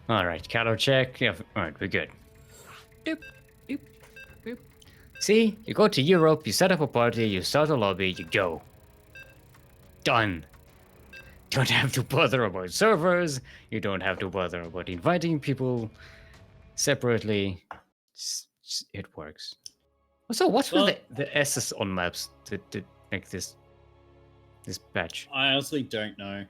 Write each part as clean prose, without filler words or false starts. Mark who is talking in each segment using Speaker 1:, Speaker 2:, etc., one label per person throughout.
Speaker 1: All right, cattle check. Yeah, all right, we're good. Doop, doop, doop. See, you go to Europe, you set up a party, you start a lobby, you go. Done. Don't have to bother about servers. You don't have to bother about inviting people separately. It works. So what's with the S's on maps to make this patch?
Speaker 2: I honestly don't know.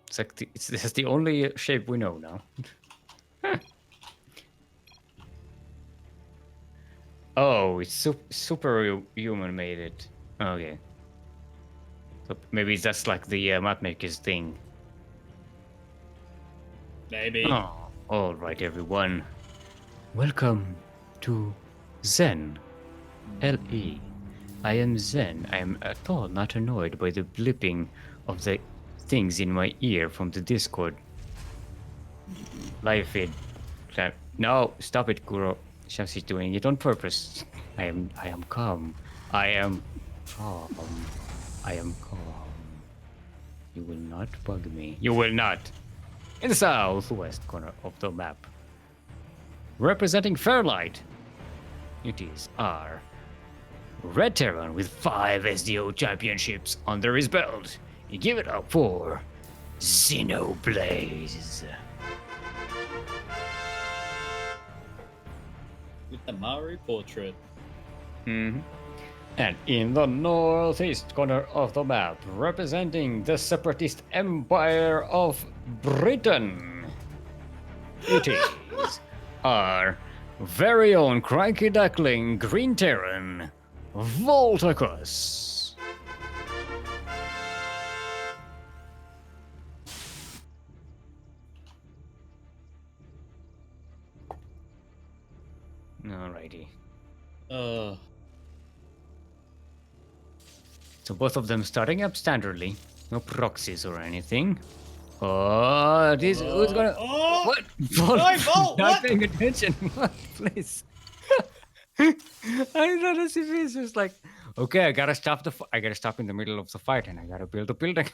Speaker 1: It's like this is the only shape we know now. Oh, it's super human made it. Okay. So maybe that's like the map maker's thing.
Speaker 2: Maybe.
Speaker 1: Oh, all right, everyone. Welcome to Zen. L.E. I am Zen. I am at all not annoyed by the blipping of the things in my ear from the Discord. Live feed. No, stop it, Kuro. She's doing it on purpose. I am calm. I am calm. I am calm. You will not bug me. You will not. In the southwest corner of the map. Representing Fairlight. It is our Red Terran with 5 SDO championships under his belt. You give it up for Xenoblaze.
Speaker 2: With the Maru portrait.
Speaker 1: Mm-hmm. And in the northeast corner of the map, representing the separatist empire of Britain, it is our very own CranKy Duckling Green Terran, Voltacus. Alrighty. So both of them starting up standardly. No proxies or anything. Oh, this who's gonna... What? Volt,
Speaker 2: Volt,
Speaker 1: not paying attention. What? Please. I thought as if he's just like, okay, I gotta stop in the middle of the fight and I gotta build a building.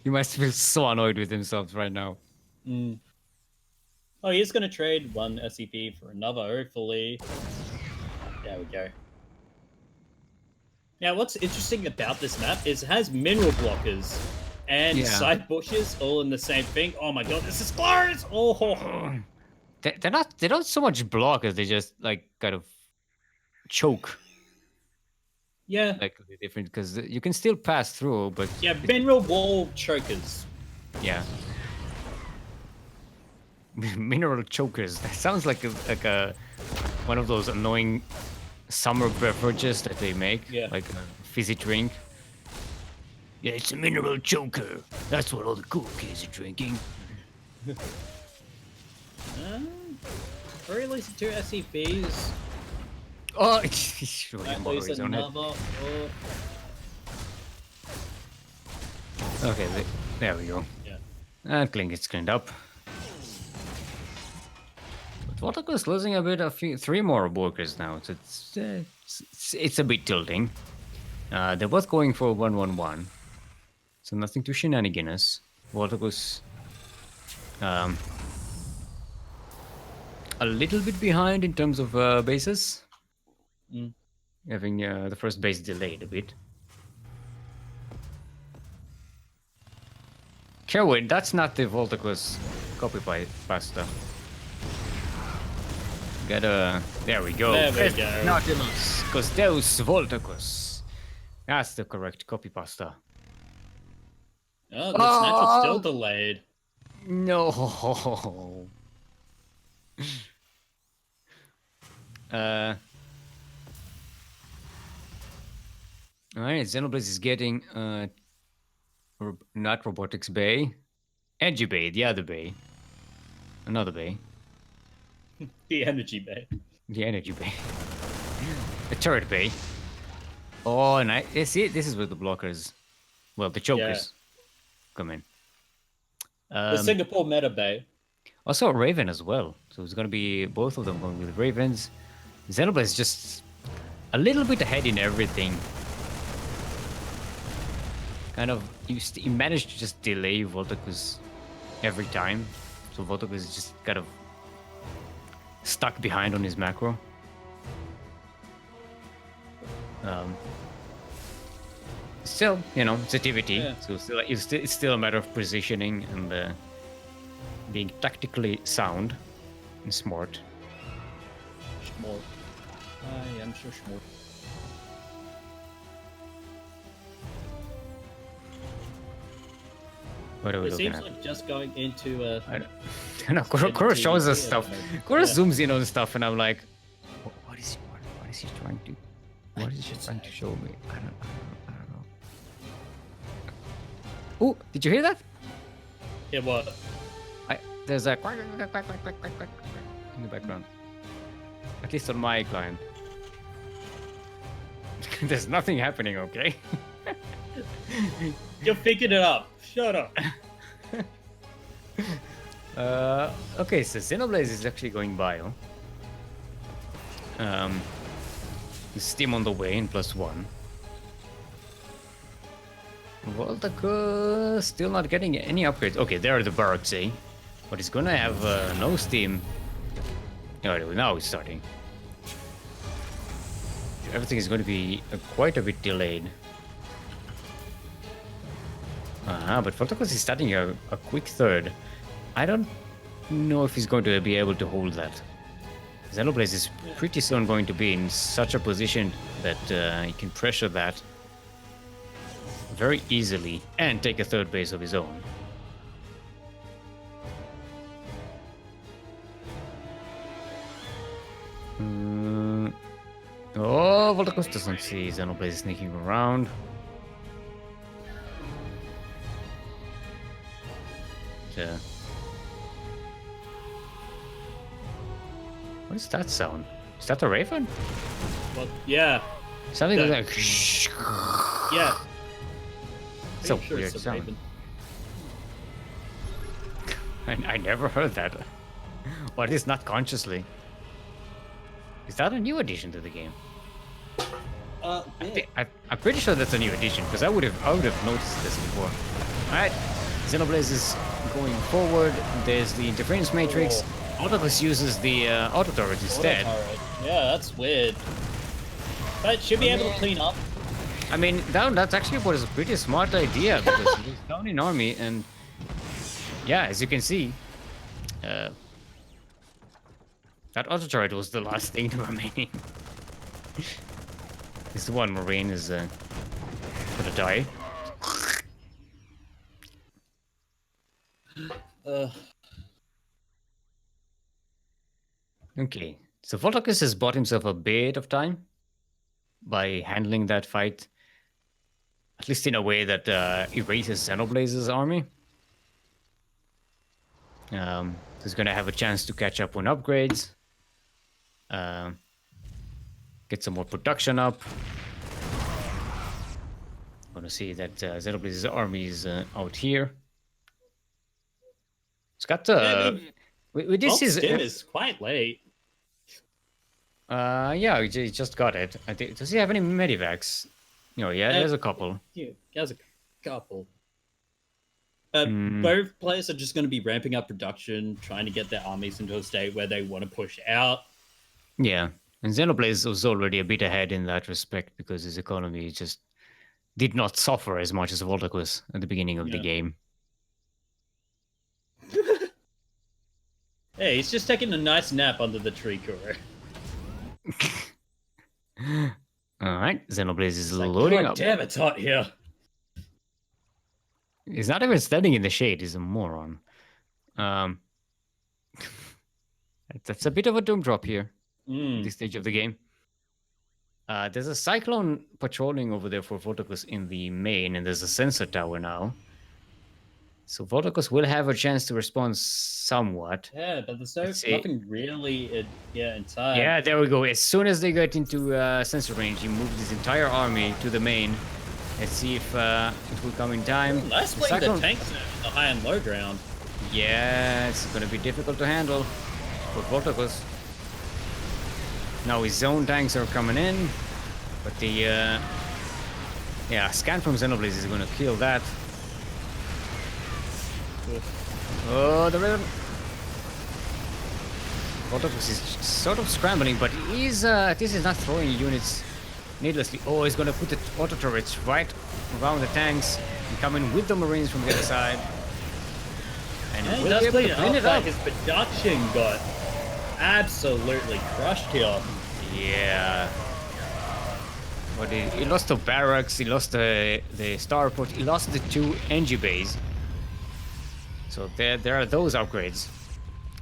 Speaker 1: He must feel so annoyed with himself right now.
Speaker 2: Mm. Oh, he's gonna trade one SCP for another, hopefully. There we go. Now, what's interesting about this map is it has mineral blockers and side bushes all in the same thing. Oh my god, this is close! Oh,
Speaker 1: they're not so much blockers. They just like kind of choke.
Speaker 2: Yeah,
Speaker 1: like different because you can still pass through, but
Speaker 2: yeah, mineral wall chokers.
Speaker 1: Yeah, mineral chokers. That sounds like a one of those annoying summer beverages that they make, like a fizzy drink. Yeah, it's a mineral choker. That's what all the cool kids are drinking.
Speaker 2: Or at least 2 SCPs.
Speaker 1: Oh, he's really
Speaker 2: at least another.
Speaker 1: Okay, there we go.
Speaker 2: Yeah.
Speaker 1: And Kling gets cleaned up. But Voltacus losing a bit of 3 more workers now. So it's a bit tilting. They're both going for 1-1-1. So nothing too shenanigans. Voltacus a little bit behind in terms of bases. Having the first base delayed a bit. Kerwin, that's not the Voltacus copy pasta. There we go.
Speaker 2: There we go.
Speaker 1: Nautilus, Deus Voltacus. That's the correct copy pasta.
Speaker 2: Oh, the snatch is still delayed.
Speaker 1: No. Alright, Xenoblaze is getting not Robotics Bay. Energy Bay, the other bay. Another bay.
Speaker 2: The Energy Bay.
Speaker 1: The Energy Bay. The Turret Bay. Oh, and see, this is where the blockers, well, the chokers come in.
Speaker 2: The Singapore Meta Bay.
Speaker 1: Also Raven as well. So it's going to be both of them going with Ravens. Xenoblaze just a little bit ahead in everything. Kind of, you managed to just delay Voltacus every time. So Voltacus is just kind of stuck behind on his macro. Still, you know, it's a TVT,
Speaker 2: Yeah.
Speaker 1: so it's still a matter of positioning and being tactically sound and smart.
Speaker 2: Schmort. I am sure Schmort.
Speaker 1: What are we
Speaker 2: It
Speaker 1: looking
Speaker 2: seems
Speaker 1: at?
Speaker 2: like just going into a.
Speaker 1: I know, Kuro shows us stuff. Kuro
Speaker 2: Yeah.
Speaker 1: zooms in on stuff, and I'm like, what is he trying to? What is he trying to show me? I don't know. Oh, did you hear that?
Speaker 2: Yeah, what?
Speaker 1: There's a quack, quack, quack, quack, quack, quack, quack in the background. At least on my client. There's nothing happening, okay?
Speaker 2: You're picking it up. Shut up.
Speaker 1: Okay, so Xenoblaze is actually going by. Steam on the way in +1. Voltacus still not getting any upgrades. Okay, there are the barracks, eh? But it's gonna have no steam. Oh, now it's starting. Everything is going to be quite a bit delayed. But Voltacus is starting a quick third. I don't know if he's going to be able to hold that. Xenoblaze is pretty soon going to be in such a position that he can pressure that very easily and take a third base of his own. Oh, Voltacus doesn't see Xenoblaze sneaking around. What is that sound? Is that a raven?
Speaker 2: Well, yeah.
Speaker 1: Something
Speaker 2: That-
Speaker 1: like
Speaker 2: Yeah.
Speaker 1: So
Speaker 2: Pretty sure
Speaker 1: weird
Speaker 2: it's a
Speaker 1: sound.
Speaker 2: raven.
Speaker 1: I never heard that. Or at least not consciously. Is that a new addition to the game?
Speaker 2: Yeah.
Speaker 1: I'm pretty sure that's a new addition because I would have noticed this before. All right, Xenoblaze is going forward. There's the interference matrix. Voltacus uses the auto turret instead.
Speaker 2: Autoturret. Yeah, that's weird. But should be able to clean up.
Speaker 1: I mean, that's actually what is a pretty smart idea because he's down in army and yeah, as you can see, that auto turret was the last thing remaining. This one marine is gonna die. Okay, so Voltacus has bought himself a bit of time by handling that fight, at least in a way that erases Xenoblaze's army. He's gonna have a chance to catch up on upgrades, get some more production up. Gonna see that Xenoblaze's army is out here. It's got this
Speaker 2: is quite late.
Speaker 1: yeah, he just got it. I think, does he have any medivacs? No, yeah, there's a couple.
Speaker 2: Yeah, there's a couple. Both players are just going to be ramping up production, trying to get their armies into a state where they want to push out.
Speaker 1: Yeah, and Xenoblaze was already a bit ahead in that respect because his economy just did not suffer as much as Voltacus at the beginning of the game.
Speaker 2: Hey, he's just taking a nice nap under the tree, Kuro.
Speaker 1: Alright, Xenoblaze is
Speaker 2: Like,
Speaker 1: loading
Speaker 2: God
Speaker 1: up.
Speaker 2: damn, it's hot here.
Speaker 1: He's not even standing in the shade, he's a moron. That's a bit of a doom drop here at this stage of the game. There's a Cyclone patrolling over there for Voltacus in the main, and there's a sensor tower now. So Voltacus will have a chance to respond somewhat.
Speaker 2: Yeah, but there's nothing really inside.
Speaker 1: Yeah, there we go. As soon as they get into sensor range, he moves his entire army to the main. Let's see if it will come in time.
Speaker 2: Nice playing the tanks there, the high and low ground.
Speaker 1: Yeah, it's going to be difficult to handle for Voltacus. Now his zone tanks are coming in. But the yeah, scan from Xenoblaze is gonna kill that. Oh, the rhythm. Voltocus is sort of scrambling, but he's this is not throwing units needlessly. Oh, he's gonna put the auto turrets right around the tanks and come in with the Marines from the other side. And
Speaker 2: he
Speaker 1: will
Speaker 2: does
Speaker 1: be able
Speaker 2: clean
Speaker 1: to
Speaker 2: it
Speaker 1: clean
Speaker 2: up,
Speaker 1: it
Speaker 2: but
Speaker 1: up.
Speaker 2: his production got absolutely crushed here.
Speaker 1: Yeah. But he lost the barracks, he lost the starport, he lost the 2 NG bays. So there are those upgrades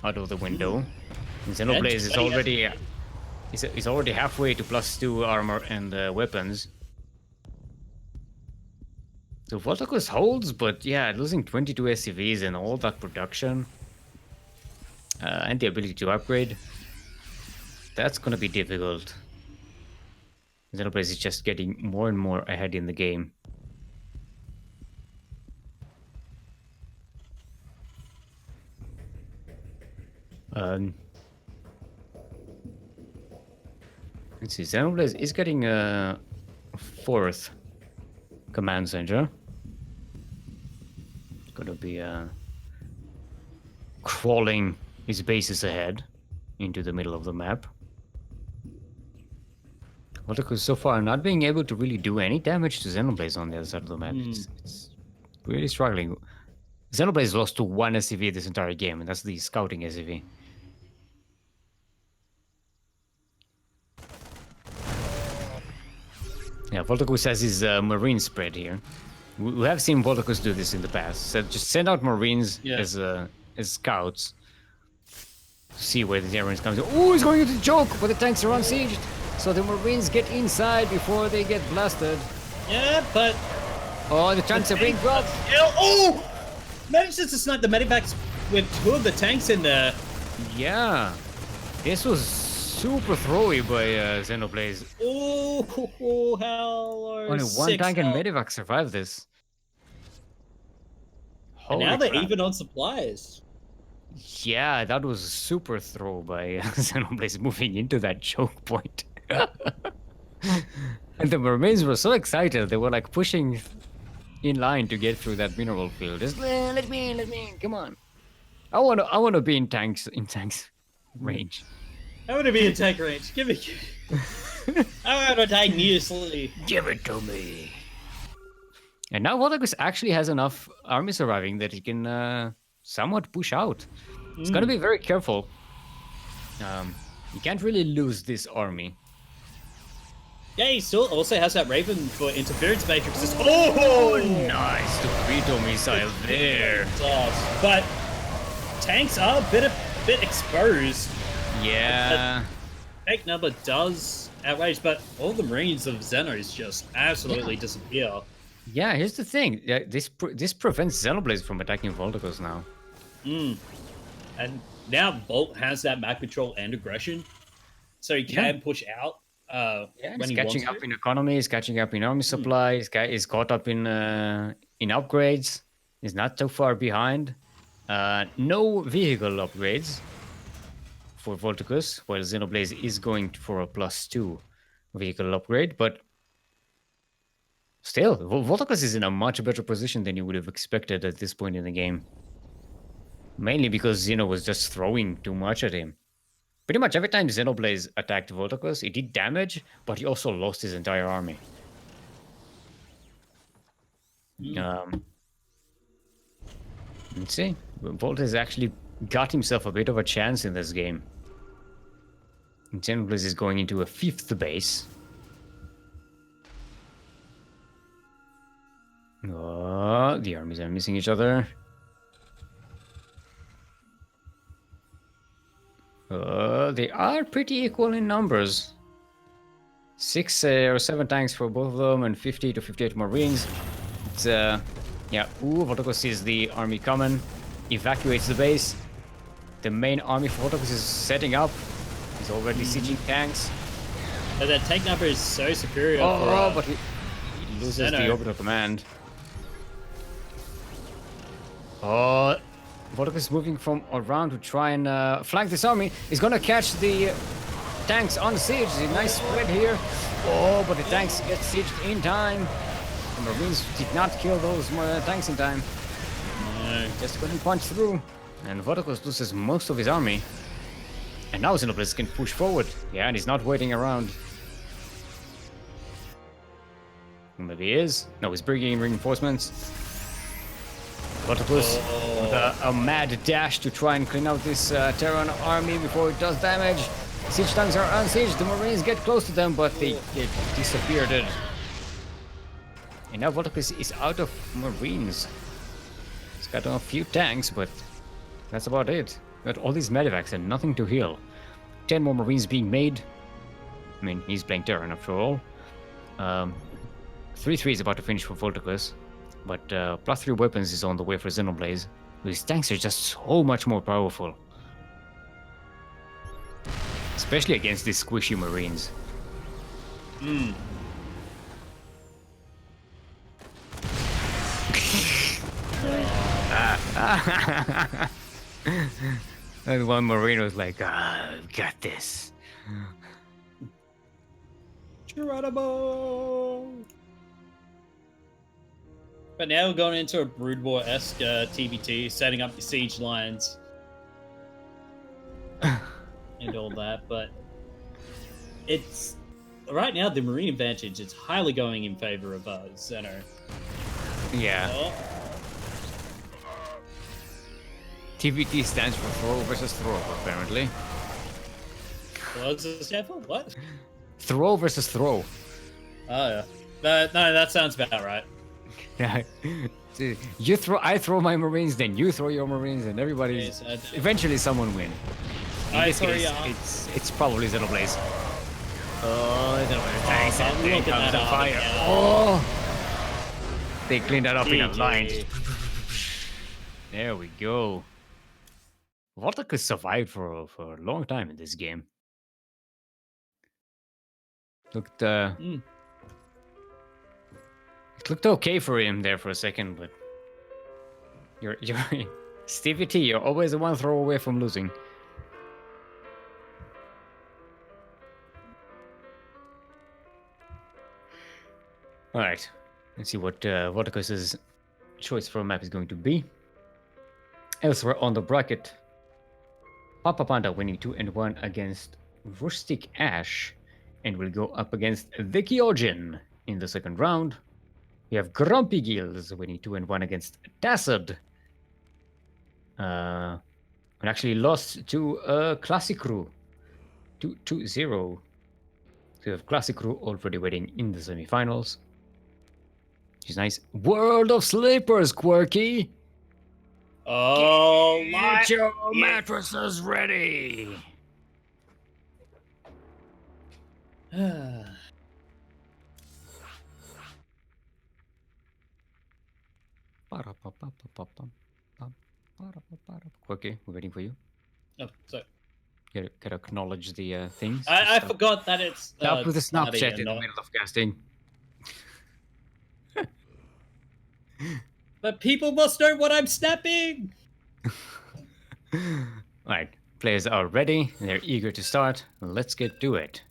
Speaker 1: out of the window. And Xenoblaze is already is already halfway to +2 armor and weapons. So Voltocus holds, but yeah, losing 22 SCVs and all that production and the ability to upgrade, that's gonna be difficult. Xenoblaze is just getting more and more ahead in the game. Let's see, Xenoblaze is getting a 4th command center. Gonna be crawling his bases ahead into the middle of the map. Voltocus so far not being able to really do any damage to Xenoblaze on the other side of the map. It's really struggling. Xenoblaze lost to 1 SCV this entire game, and that's the scouting SCV. Yeah, Voltocus has his marine spread here. We have seen Voltocus do this in the past. So just send out Marines as scouts to see where the Marines comes. Oh, he's going into choke, but the tanks are unsieged. So the Marines get inside before they get blasted.
Speaker 2: Yeah, but...
Speaker 1: Oh, the tanks are being dropped.
Speaker 2: Oh! Manages to snipe the medivacs with 2 of the tanks in there.
Speaker 1: Yeah. This was super throwy by Xenoblaze.
Speaker 2: Oh, hell.
Speaker 1: Only 1 tank and medivac survived this.
Speaker 2: And now they're
Speaker 1: crap.
Speaker 2: even on supplies.
Speaker 1: Yeah, that was a super throw by Xenoblaze moving into that choke point. And the Marines were so excited, they were like pushing in line to get through that mineral field. Just let me in, come on. I wanna be in tanks range.
Speaker 2: I want to be in tank range. Give me. I want to die needlessly.
Speaker 1: Give it to me. And now Voltocus actually has enough army surviving that he can somewhat push out. He's gotta be very careful. You can't really lose this army.
Speaker 2: Yeah, he still also has that Raven for interference matrices. Oh,
Speaker 1: nice torpedo missile there.
Speaker 2: But tanks are a bit exposed.
Speaker 1: Yeah.
Speaker 2: Tank number does outrage, but all the Marines of Xenos just absolutely disappear.
Speaker 1: Yeah, here's the thing. This prevents Xenoblaze from attacking Voltocus now.
Speaker 2: And now Volt has that map control and aggression, so he can push out.
Speaker 1: He's catching up in economy, he's catching up in army supply, he's caught up in upgrades, he's not too far behind. No vehicle upgrades for Voltocus, while Xenoblaze is going for a +2 vehicle upgrade, but still, Voltocus is in a much better position than you would have expected at this point in the game. Mainly because Xeno was just throwing too much at him. Pretty much every time Xenoblaze attacked Voltocus, it did damage, but he also lost his entire army. Let's see. Volt actually got himself a bit of a chance in this game. Xenoblaze is going into a 5th base. Oh, the armies are missing each other. They are pretty equal in numbers. 6 or 7 tanks for both of them and 50 to 58 Marines. It's, yeah, Voltocus sees the army coming, evacuates the base. The main army for Voltocus is setting up. He's already sieging tanks.
Speaker 2: But that tank number is so superior.
Speaker 1: But he loses the orbital command. Oh, Voltocus is moving from around to try and flank this army. He's gonna catch the tanks on siege. A nice spread here. Oh, but the tanks get sieged in time. The Marines did not kill those tanks in time.
Speaker 2: No.
Speaker 1: Just couldn't punch through. And Vodakos loses most of his army. And now Xenoblade can push forward. Yeah, and he's not waiting around. Maybe he is. No, he's bringing in reinforcements. Vodakos with a mad dash to try and clean out this Terran army before it does damage. Siege tanks are unsieged. The Marines get close to them, but they get disappeared. And now Vodakos is out of Marines. He's got a few tanks, but that's about it. Got all these medevacs and nothing to heal. 10 more Marines being made. I mean, he's playing Terran after all. 3-3 is about to finish for Vodakos. But +3 weapons is on the way for Xenoblade. These tanks are just so much more powerful. Especially against these squishy Marines. And one Marine was like, got this.
Speaker 2: Geronimo! But now we're going into a Brood War-esque TBT, setting up the siege lines. And all that, but it's right now the Marine advantage is highly going in favor of Xeno.
Speaker 1: Yeah.
Speaker 2: Oh.
Speaker 1: TVT stands for throw versus throw, apparently.
Speaker 2: What does it stand for? What?
Speaker 1: Throw versus throw.
Speaker 2: Oh yeah. No, that sounds about right.
Speaker 1: Yeah. You throw, I throw my Marines, then you throw your Marines, and everybody.
Speaker 2: Yes,
Speaker 1: eventually, someone win. In this case, it's probably Xenoblade. Oh, Xenoblade tanks and thing comes on fire.
Speaker 2: Yeah.
Speaker 1: Oh! They cleaned that up in a line. There we go. Vodakos survived for a long time in this game. Looked it looked okay for him there for a second, but you're Stevie T, you're always the one throw away from losing. All right, let's see what Vodakos' choice for a map is going to be. Elsewhere on the bracket, Papa Panda winning 2-1 against Rustic Ash, and will go up against the Kyojin in the second round. We have Grumpy Gills winning 2-1 against Tacid. And actually lost to Classic Crew 2-0. So we have Classic Crew already waiting in the semifinals. Which is nice. World of Sleepers, Quirky!
Speaker 2: Oh my!
Speaker 1: Get your mattresses ready! Quirky, we're waiting for you.
Speaker 2: Oh, sorry.
Speaker 1: Gotta acknowledge the things.
Speaker 2: I forgot that it's
Speaker 1: Stop with the Snapchat in the
Speaker 2: not...
Speaker 1: middle of casting.
Speaker 2: But people must know what I'm snapping!
Speaker 1: Alright, players are ready, they're eager to start. Let's get to it.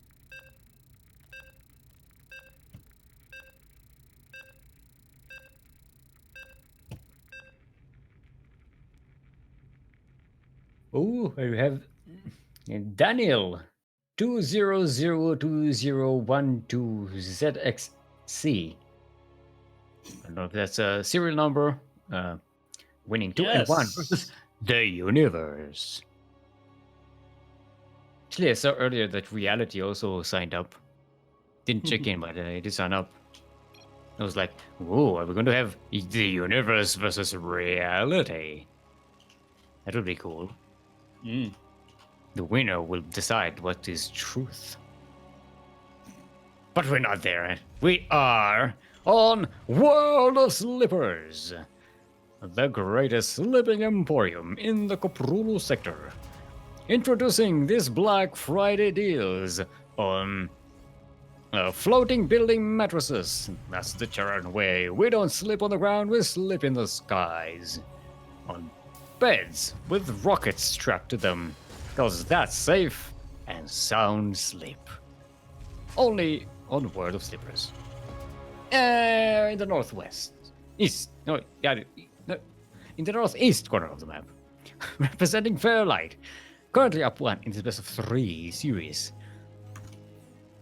Speaker 1: Oh, we have Daniel 2002012ZXC. I don't know if that's a serial number. Winning 2-1 versus the universe. Actually, I saw earlier that Reality also signed up. Didn't check in, but it did sign up. I was like, whoa, are we going to have the universe versus Reality? That would be cool. The winner will decide what is truth. But we're not there. We are on World of Slippers, the greatest slipping emporium in the Koprulu sector. Introducing this Black Friday deals on floating building mattresses. That's the Terran way. We don't sleep on the ground, we sleep in the skies. On beds with rockets strapped to them, because that's safe and sound sleep. Only on the World of Slippers. In the northwest, east, no, yeah, no, in the northeast corner of the map, representing Fairlight, currently up 1 in the best of 3 series.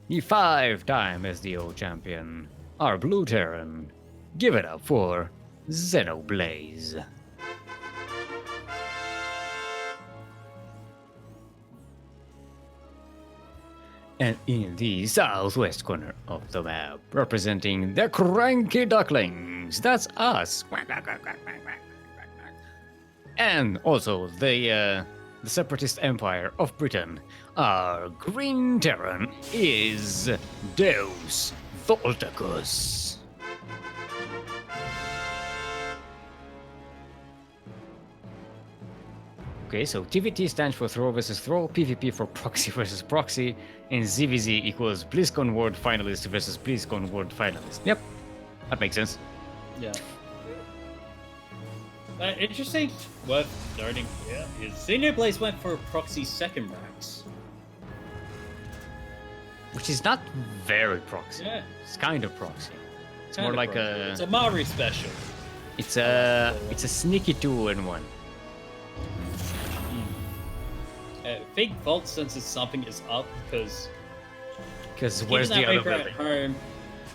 Speaker 1: The 5-time SDO champion, our Blue Terran. Give it up for Xenoblaze. And in the southwest corner of the map, representing the CranKy Ducklings, that's us. And also the separatist empire of Britain, our Green Terran is Deus Volticus. Okay, so TVT stands for throw versus throw, PvP for proxy versus proxy, and ZVZ equals BlizzCon World Finalist versus BlizzCon World Finalist. Yep, that makes sense.
Speaker 2: Yeah. Interesting, worth noting here is Xenoblaze went for proxy second ranks.
Speaker 1: Which is not very proxy.
Speaker 2: Yeah.
Speaker 1: It's kind of proxy. It's
Speaker 2: Kinda
Speaker 1: more like
Speaker 2: proxy.
Speaker 1: a...
Speaker 2: It's a Maru special.
Speaker 1: It's a sneaky 2-in-1.
Speaker 2: Fake Vault senses something is up because
Speaker 1: Where's the other
Speaker 2: Reaper at
Speaker 1: building?
Speaker 2: home.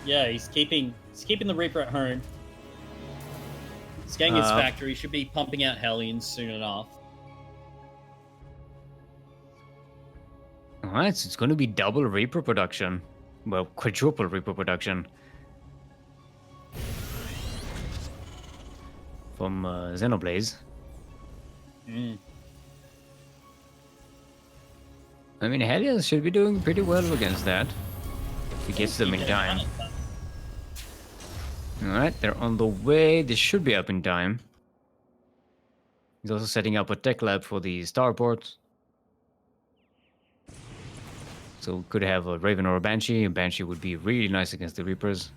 Speaker 2: Yeah, he's keeping the Reaper at home. Scanning his factory, should be pumping out Hellions soon enough.
Speaker 1: Alright, so it's going to be double Reaper production. Well, quadruple Reaper production. From Xenoblaze. I mean, Hellions should be doing pretty well against that. If he gets them in time. Alright, they're on the way. They should be up in time. He's also setting up a tech lab for the starport. So we could have a Raven or a Banshee. A Banshee would be really nice against the Reapers.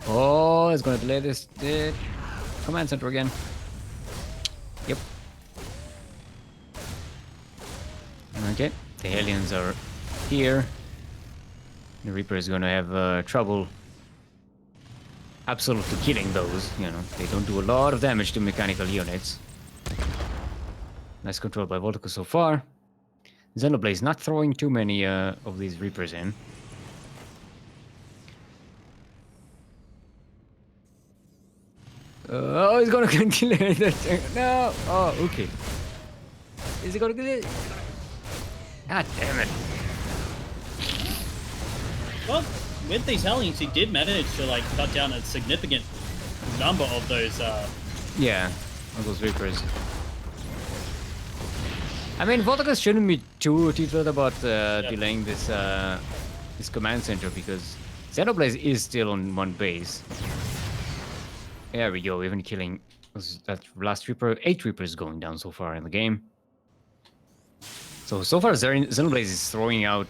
Speaker 1: Oh, it's gonna delay this. Command center again. Yep. Okay, the Hellions are here. The Reaper is gonna have trouble absolutely killing those. You know, they don't do a lot of damage to mechanical units. Nice control by Volticus so far. Xenoblaze not throwing too many of these Reapers in. Oh, he's gonna kill it. No! Oh, okay. Is he gonna kill it? God damn it.
Speaker 2: Well, with these Hellions, he did manage to like cut down a significant number of those.
Speaker 1: Yeah, of those Reapers. I mean, Volticus shouldn't be too thrilled about delaying this this command center because Xenoblaze is still on one base. There we go, even killing that last Reaper. 8 Reapers going down so far in the game. So far Xenoblaze is throwing out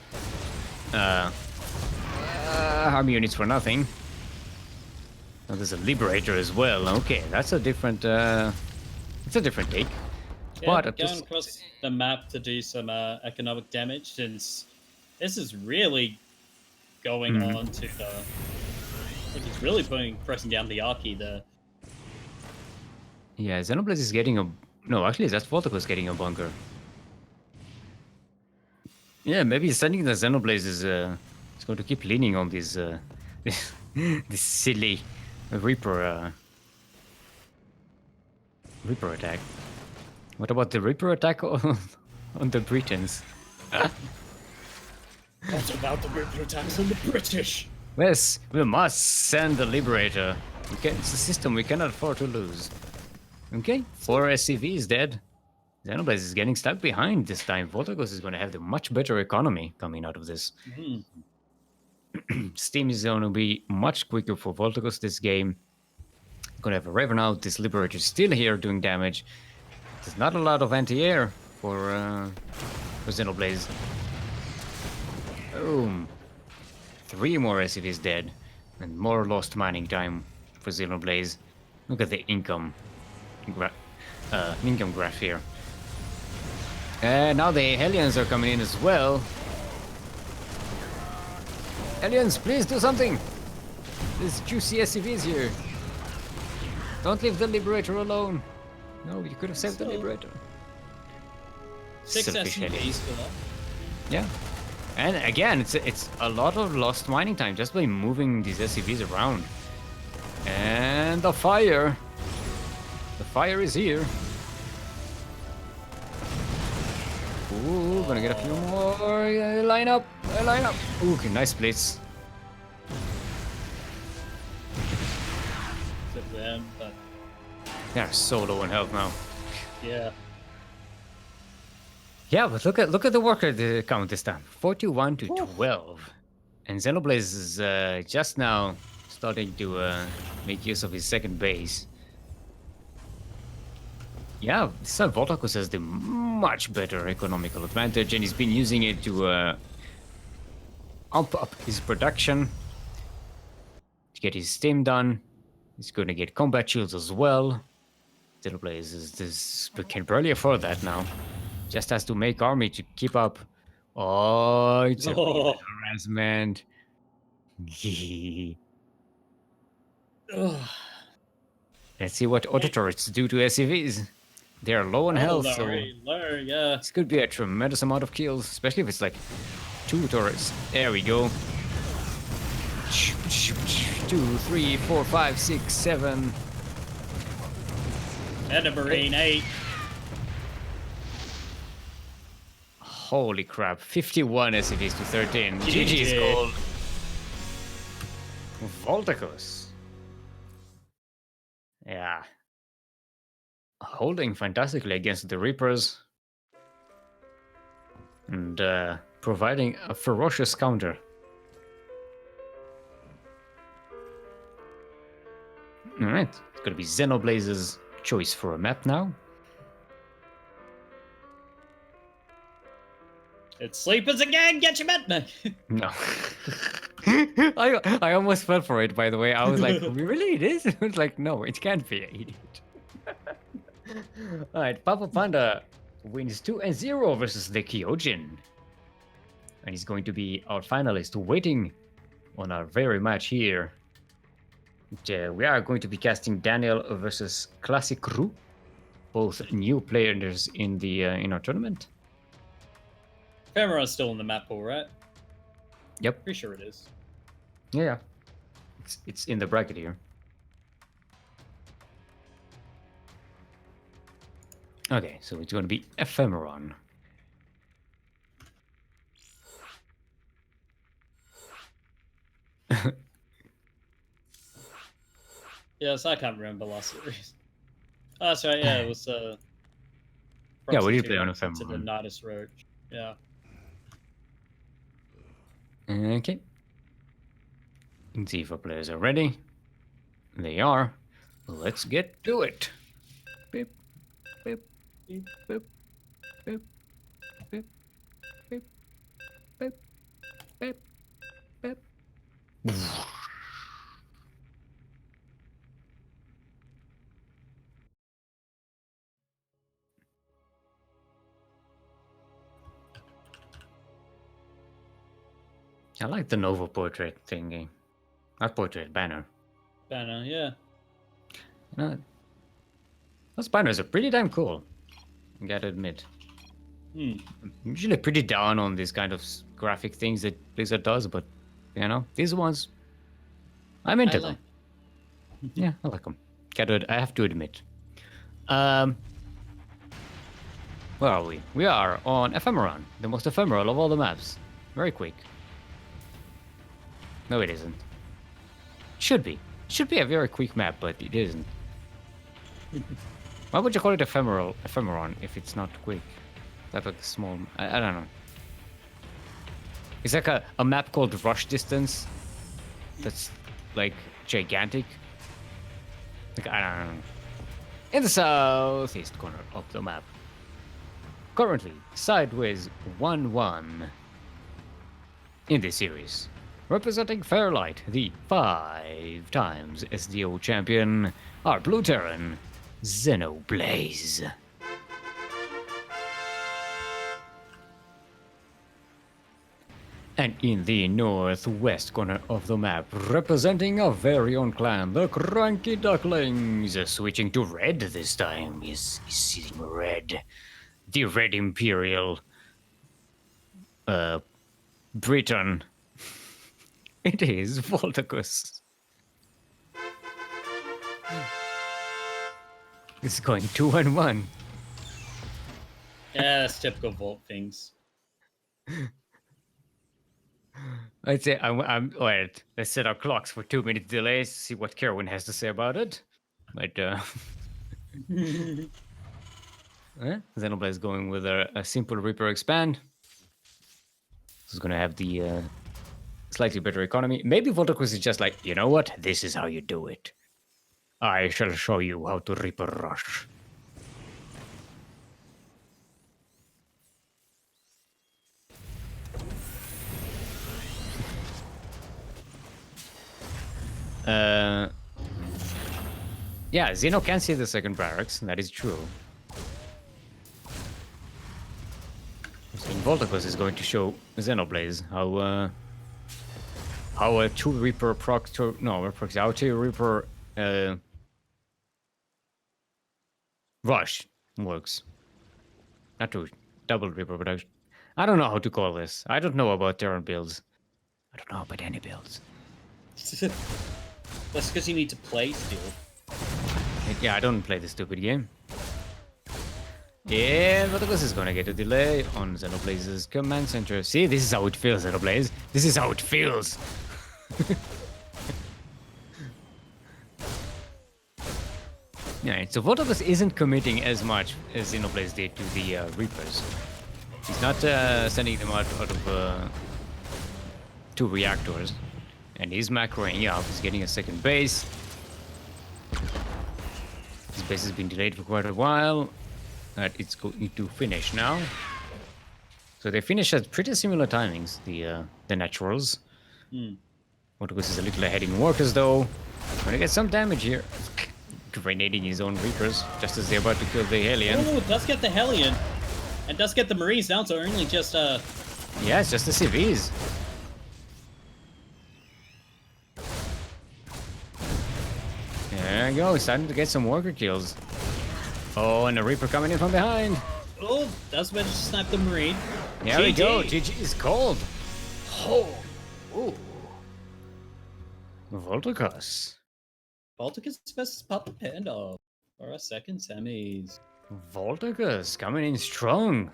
Speaker 1: army units for nothing. Now there's a Liberator as well. Okay, that's a different it's a different take.
Speaker 2: Yeah,
Speaker 1: But
Speaker 2: going across the map to do some economic damage, since this is really going on to the. Like he's really pressing down the Archie there.
Speaker 1: Yeah, Xenoblaze is getting a... No, actually, that's Volticus getting a bunker. Yeah, maybe sending the Xenoblaze is going to keep leaning on this this silly Reaper Reaper attack. What about the Reaper attack on the Britons?
Speaker 2: What about the Reaper attacks on the British?
Speaker 1: Yes, we must send the Liberator. It's a system we cannot afford to lose. Okay, 4 SCVs dead. Xenoblaze is getting stuck behind this time. Volticus is going to have the much better economy coming out of this. Steam is going to be much quicker for Volticus this game. Going to have a Raven out. This Liberator is still here doing damage. There's not a lot of anti-air for Xenoblaze. Boom. 3 more SCVs dead. And more lost mining time for Xenoblaze. Look at the income graph here. And now the Hellions are coming in as well. Aliens, please do something! There's juicy SCVs here. Don't leave the Liberator alone. No, you could have saved the Liberator.
Speaker 2: 6
Speaker 1: Selfish
Speaker 2: SCVs
Speaker 1: aliens.
Speaker 2: for that.
Speaker 1: Yeah. And again, it's a lot of lost mining time just by moving these SCVs around. And the fire. The fire is here. Ooh, gonna get a few more. Line up. Line up. Ooh, okay, nice splits.
Speaker 2: Except for them, but
Speaker 1: They're so low in health now.
Speaker 2: yeah.
Speaker 1: Yeah, but look at the worker count this time. 41 to 12. And Xenoblaze is just now starting to make use of his second base. Yeah, this time Voltacus has the much better economical advantage, and he's been using it to amp up his production, to get his steam done. He's going to get combat shields as well. Xenoblaze can barely afford that now. Just has to make army to keep up. Oh, it's a real harassment.
Speaker 2: Ugh.
Speaker 1: Let's see what auto turrets do to SCVs. They're low on health, so
Speaker 2: Very low, yeah.
Speaker 1: this could be a tremendous amount of kills, especially if it's like 2 turrets. There we go. 2, 3, 4, 5, 6, 7.
Speaker 2: And a Marine 8.
Speaker 1: Holy crap, 51 SCVs to 13. GG's gold. Voltacus. Yeah. Holding fantastically against the Reapers. And providing a ferocious counter. Alright, it's gonna be Xenoblaze's choice for a map now.
Speaker 2: It's sleepers again, get your met me.
Speaker 1: No. I almost fell for it, by the way. I was like, really? It is? It was like, no, it can't be, idiot. Alright, Papa Panda wins 2-0 versus the Kyojin. And he's going to be our finalist waiting on our very match here. We are going to be casting Daniel versus Classic Ru, both new players in the in our tournament.
Speaker 2: Camera's still on the map, all right?
Speaker 1: Yep.
Speaker 2: Pretty sure it is.
Speaker 1: Yeah. It's in the bracket here. Okay, so it's going to be Ephemeron.
Speaker 2: Yes, I can't remember last series. Oh, that's right, yeah, it was
Speaker 1: Yeah, we did
Speaker 2: Proxy
Speaker 1: play on
Speaker 2: 2 to the
Speaker 1: Ephemeron.
Speaker 2: Nidus Roach. Yeah.
Speaker 1: Okay. Let's see if our players are ready. They are. Let's get to it. Beep, beep, beep, beep, beep, beep, beep, beep, beep, beep. I like the Nova portrait thingy. Not portrait, banner.
Speaker 2: Banner, yeah.
Speaker 1: Those banners are pretty damn cool. I gotta admit.
Speaker 2: Hmm.
Speaker 1: I'm usually pretty down on these kind of graphic things that Blizzard does, but you know, these ones, I'm into them. Yeah, I like them. I have to admit. Where are we? We are on Ephemeron, the most ephemeral of all the maps. Very quick. No, it isn't. Should be. Should be a very quick map, but it isn't. Why would you call it Ephemeron if it's not quick? That's like a small... I don't know. It's like a map called Rush Distance. That's like gigantic. Like, I don't know. In the southeast corner of the map. Currently, sideways 1-1 in this series. Representing Fairlight, the 5 times SDO champion, our Blue Terran, Xenoblaze. And in the northwest corner of the map, representing our very own clan, the CranKy Ducklings, switching to red this time, is sitting red. The Red Imperial Britain. It is Voltacus. It's going 2-1.
Speaker 2: Yeah, that's typical Volt things.
Speaker 1: I'd say wait. Let's set our clocks for 2-minute delays. See what Kerwin has to say about it. But Xenoblade is going with a simple Reaper expand. This is gonna have the slightly better economy. Maybe Voltacus is just like, you know what? This is how you do it. I shall show you how to Reaper rush. Yeah, Xeno can see the second barracks, that is true. So Voltacus is going to show Xenoblade how a 2 Reaper Proctor, no, how 2 Reaper rush works. Not 2 double Reaper, but I don't know how to call this. I don't know about Terran builds. I don't know about any builds.
Speaker 2: That's because you need to play Steel.
Speaker 1: Yeah, I don't play this stupid game. Yeah, Voltacus is gonna get a delay on Xenoblade's command center. See, this is how it feels, Xenoblade. This is how it feels. Yeah, so Voltacus isn't committing as much as Xenoblade did to the Reapers. He's not sending them out of 2 reactors. And he's macroing up. He's getting a second base. This base has been delayed for quite a while. It's going to finish now. So they finish at pretty similar timings, the naturals. Voltacus is a little ahead in workers though. Gonna get some damage here. Grenading his own Reapers, just as they're about to kill the Hellion.
Speaker 2: Oh, it does get the Hellion. And does get the Marines down, so only just
Speaker 1: Yeah, it's just the CVs. There you go, he's starting to get some worker kills. Oh, and a Reaper coming in from behind.
Speaker 2: Oh, that's when to snipe the Marine.
Speaker 1: There we go, GG is cold. Oh, ooh. Voltacus.
Speaker 2: Balticus versus Papa Panda for our second semis.
Speaker 1: Voltacus coming in strong.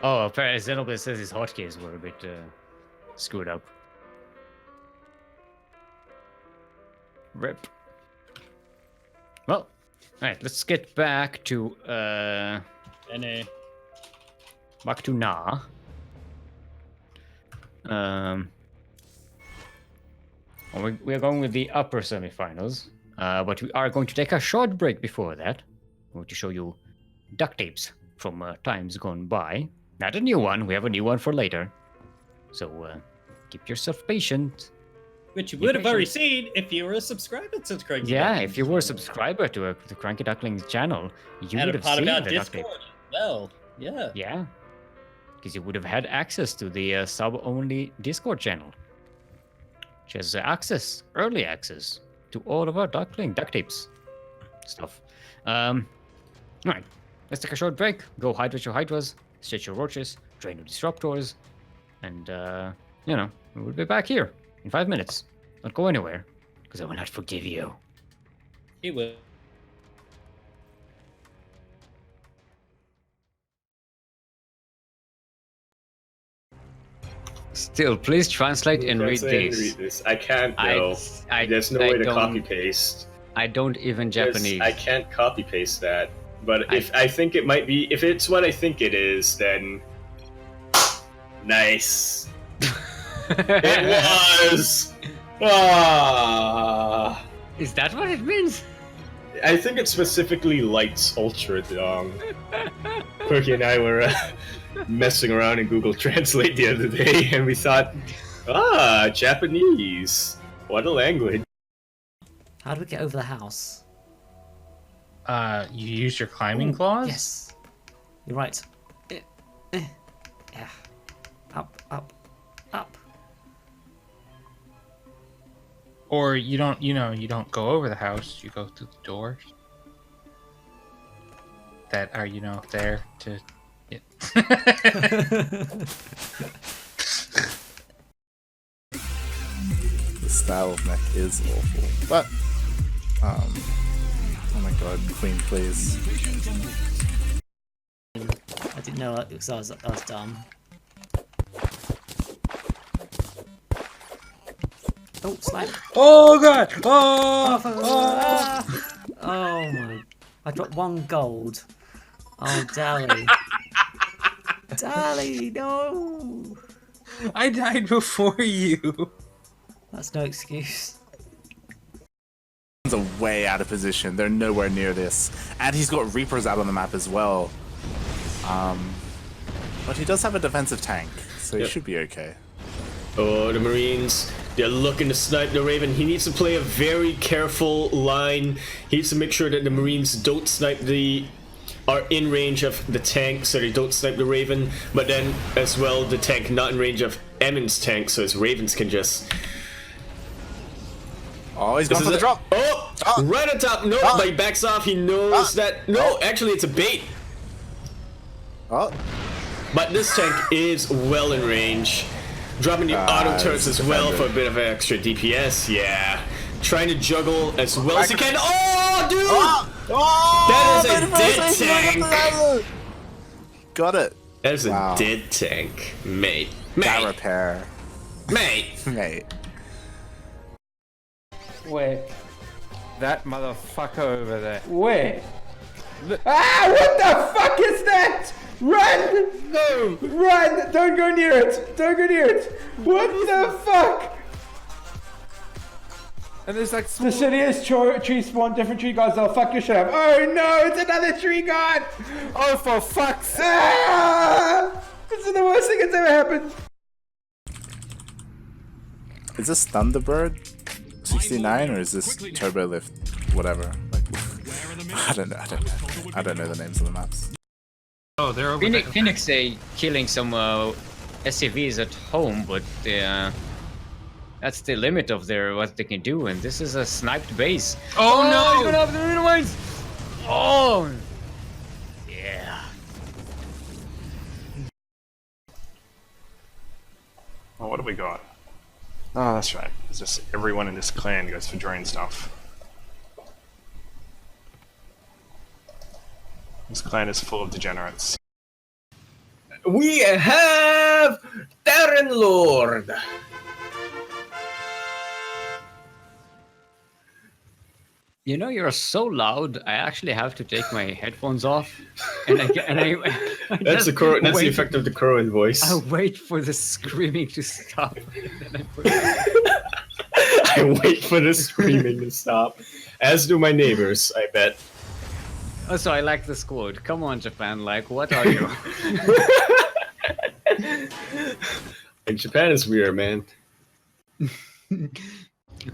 Speaker 1: Oh, apparently Xenoblade says his hotkeys were a bit screwed up. Rip. Well, alright, let's get back to
Speaker 2: NA.
Speaker 1: back to Na. We are going with the upper semifinals, but we are going to take a short break before that. I'm going to show you duct tapes from times gone by. Not a new one, we have a new one for later. So keep yourself patient.
Speaker 2: Which you would have already seen if you were a subscriber to the CranKy.
Speaker 1: Yeah, if you were a subscriber to the CranKy Ducklings channel, you would have seen the duct tape.
Speaker 2: Well, yeah.
Speaker 1: Yeah, because you would have had access to the sub-only Discord channel, which has early access to all of our duct tapes stuff. All right, let's take a short break. Go hydrate your Hydras, stretch your roaches, drain your disruptors, and we'll be back here in 5 minutes. Don't go anywhere, because I will not forgive you.
Speaker 2: He will.
Speaker 1: Still, please translate and read this.
Speaker 3: I can't though. There's no way to copy paste.
Speaker 1: I don't even Japanese.
Speaker 3: I can't copy paste that. But if I think it might be, if it's what I think it is, then nice. It was. Ah.
Speaker 1: Is that what it means?
Speaker 3: I think it specifically lights Ultra. Quirky and I were messing around in Google Translate the other day, and we thought, Japanese. What a language.
Speaker 4: How do we get over the house? You use your climbing claws?
Speaker 5: Yes. You're right. Yeah. Up, up, up.
Speaker 4: Or you don't, you don't go over the house, you go through the doors that are, there to... Yeah.
Speaker 6: The style of mech is awful, but oh my god, Queen, please.
Speaker 5: I didn't know it because I was dumb. Oh, slide.
Speaker 4: Oh god!
Speaker 5: Oh my. I dropped 1 gold. Oh, Dally. Dally, no!
Speaker 4: I died before you!
Speaker 5: That's no excuse.
Speaker 6: Are way out of position. They're nowhere near this, and he's got Reapers out on the map as well. But he does have a defensive tank, so he should be okay.
Speaker 3: Oh, the Marines. They're looking to snipe the Raven. He needs to play a very careful line. He needs to make sure that the Marines don't snipe are in range of the tank, so they don't snipe the Raven. But then, as well, the tank not in range of Emmon's tank, so his Ravens can just...
Speaker 6: Oh, he's going for the drop.
Speaker 3: Oh, right on top. No, but he backs off. He knows that... No, actually, it's a bait.
Speaker 6: Oh.
Speaker 3: But this tank is well in range. Dropping the auto turrets as well for a bit of extra DPS. Yeah. Trying to juggle as well as he can. Oh, dude! That is a dead tank.
Speaker 6: Got it.
Speaker 3: That is a dead tank. Mate.
Speaker 6: That repair.
Speaker 3: Mate.
Speaker 6: Mate.
Speaker 7: Wait. That motherfucker over there.
Speaker 8: Wait. Ah! What the fuck is that? Run!
Speaker 3: No!
Speaker 8: Run! Don't go near it! Don't go near it! What the fuck?
Speaker 7: And there's like
Speaker 8: The shittiest tree spawn, different tree gods. Oh, fuck your shit up. Oh no, it's another tree god!
Speaker 7: Oh, for fuck's sake!
Speaker 8: Ah! This is the worst thing that's ever happened.
Speaker 6: Is this Thunderbird 69 or is this Turbo Lift whatever? Like, I don't know. I don't know the names of the maps.
Speaker 4: Oh, they're over there.
Speaker 1: Phoenix killing some SCVs at home, but that's the limit of what they can do, and this is a sniped base.
Speaker 4: Oh, no!
Speaker 1: He's gonna have the mines! Oh! Yeah.
Speaker 9: Oh, what have we got? Oh, that's right. It's just everyone in this clan goes for drone stuff. This clan is full of degenerates.
Speaker 3: We have Terran Lord.
Speaker 1: You know, you're so loud. I actually have to take my headphones off, and I
Speaker 3: That's the effect of the Corwin voice.
Speaker 1: I wait for the screaming to stop.
Speaker 3: I wait for the screaming to stop. As do my neighbors, I bet.
Speaker 1: Also, I like this quote. Come on, Japan. Like, what are you?
Speaker 3: And Japan is weird, man.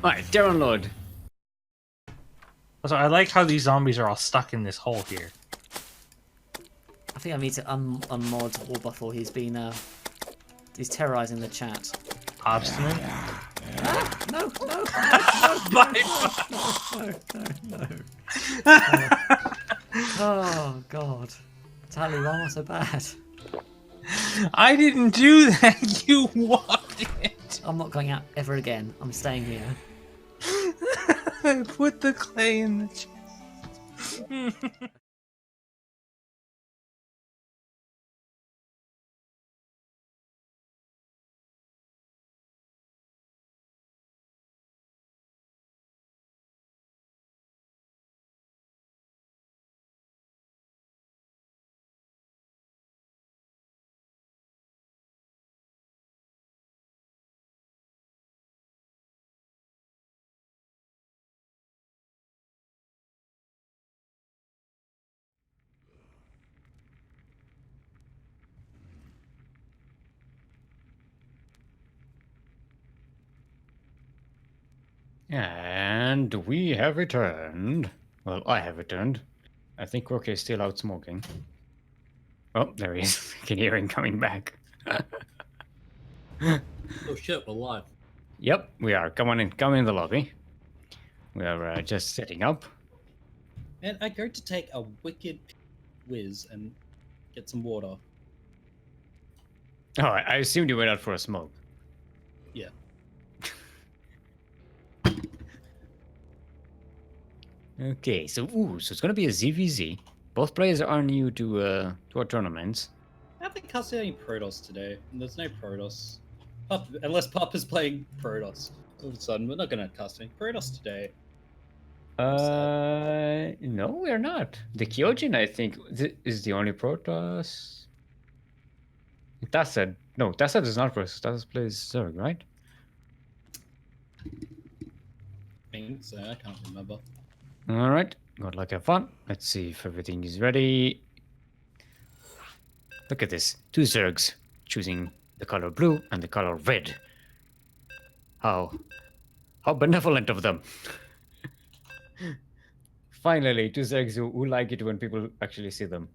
Speaker 1: Alright, Terran Lord.
Speaker 4: Also, I like how these zombies are all stuck in this hole here.
Speaker 5: I think I need to unmod War before he's been he's terrorizing the chat.
Speaker 4: Obstinate?
Speaker 5: Ah, no. Oh god. Tally, why am I so bad?
Speaker 4: I didn't do that, you walked it!
Speaker 5: I'm not going out ever again. I'm staying here.
Speaker 4: Put the clay in the chest.
Speaker 1: And we have returned. Well, I have returned. I think Quirky is still out smoking. Oh, there he is. I can hear him coming back.
Speaker 2: Oh shit, we're live.
Speaker 1: Yep, we are. Come on in. Come in the lobby. We are just setting up.
Speaker 2: Man, I go to take a wicked whiz and get some water.
Speaker 1: Oh, I assumed you went out for a smoke.
Speaker 2: Yeah.
Speaker 1: Okay, so it's gonna be a ZVZ. Both players are new to our tournaments.
Speaker 2: I haven't cast any Protoss today. And there's no Protoss. Unless Pop is playing Protoss. All of a sudden, we're not gonna cast any Protoss today.
Speaker 1: No, we're not. The Kyojin, I think, is the only Protoss. Tassad. No, Tassad is not Protoss. Tassad plays Zerg, right?
Speaker 2: I think so, I can't remember.
Speaker 1: All right, good luck, have fun. Let's see if everything is ready. Look at this. 2 Zergs choosing the color blue and the color red. How benevolent of them. Finally, 2 Zergs who like it when people actually see them.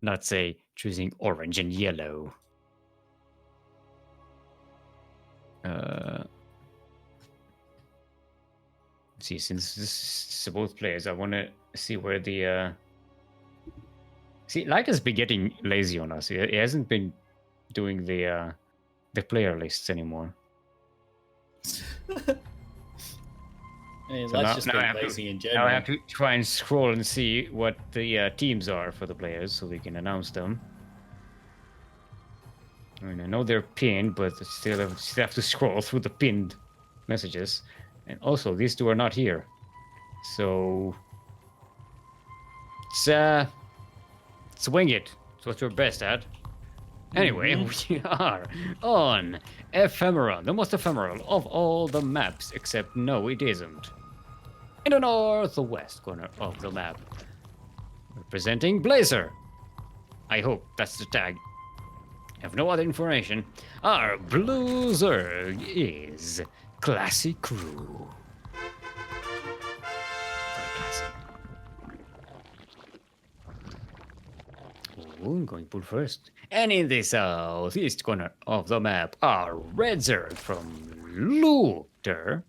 Speaker 1: Not say choosing orange and yellow. See, since this is both players, I want to see where the see, Light has been getting lazy on us. He hasn't been doing the player lists anymore.
Speaker 2: Hey,
Speaker 1: So
Speaker 2: let's
Speaker 1: now-
Speaker 2: just
Speaker 1: now
Speaker 2: be
Speaker 1: I have
Speaker 2: lazy
Speaker 1: to-
Speaker 2: in
Speaker 1: Now
Speaker 2: general.
Speaker 1: I have to try and scroll and see what the teams are for the players, so we can announce them. I mean, I know they're pinned, but still have to scroll through the pinned messages. And also, these 2 are not here, so it's wing it. It's what you're best at. Anyway, we are on Ephemera, the most ephemeral of all the maps, except no, it isn't. In the northwest corner of the map, representing Blazer. I hope that's the tag. Have no other information. Our blue Zerg is Classy Crew. Very classy. Ooh, I'm going pool first. And in the southeast corner of the map, our red Zerg from Luther.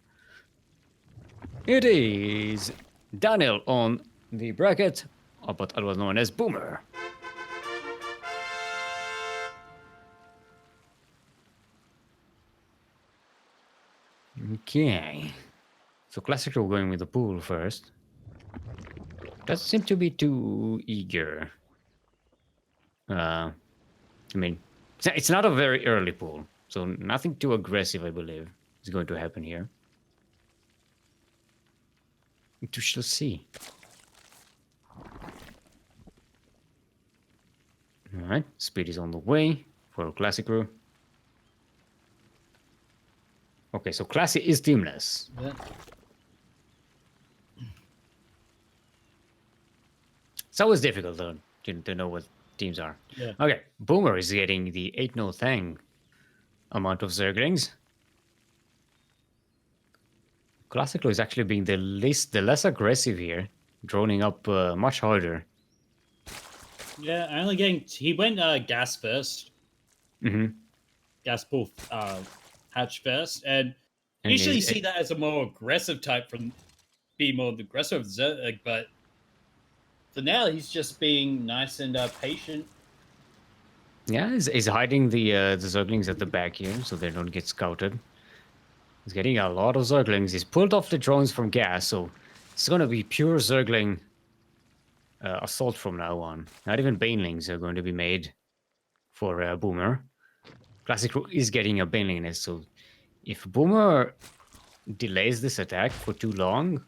Speaker 1: It is Daniel on the bracket, but otherwise known as Boomer. Okay. So Classical going with the pool first. Doesn't seem to be too eager. I mean, it's not a very early pool, so nothing too aggressive, I believe, is going to happen here. We shall see. Alright, speed is on the way for Classic Crew. Okay, so Classy is teamless.
Speaker 2: Yeah.
Speaker 1: It's always difficult, though, to know what teams are.
Speaker 2: Yeah.
Speaker 1: Okay, Boomer is getting the 8-0 Thang amount of Zerglings. Classical is actually being the less aggressive here, droning up much harder.
Speaker 2: Yeah, only getting. He went gas first.
Speaker 1: Mm-hmm.
Speaker 2: Gas pool hatch first. And
Speaker 1: And
Speaker 2: usually you
Speaker 1: is-
Speaker 2: see that as a more aggressive type from being more aggressive Zerg, but for now he's just being nice and patient.
Speaker 1: Yeah, he's hiding the Zerglings at the back here, so they don't get scouted. He's getting a lot of Zerglings. He's pulled off the drones from gas, so it's gonna be pure Zergling assault from now on. Not even Banelings are going to be made for Boomer. Classic Crew is getting a Baneling nest, so if Boomer delays this attack for too long,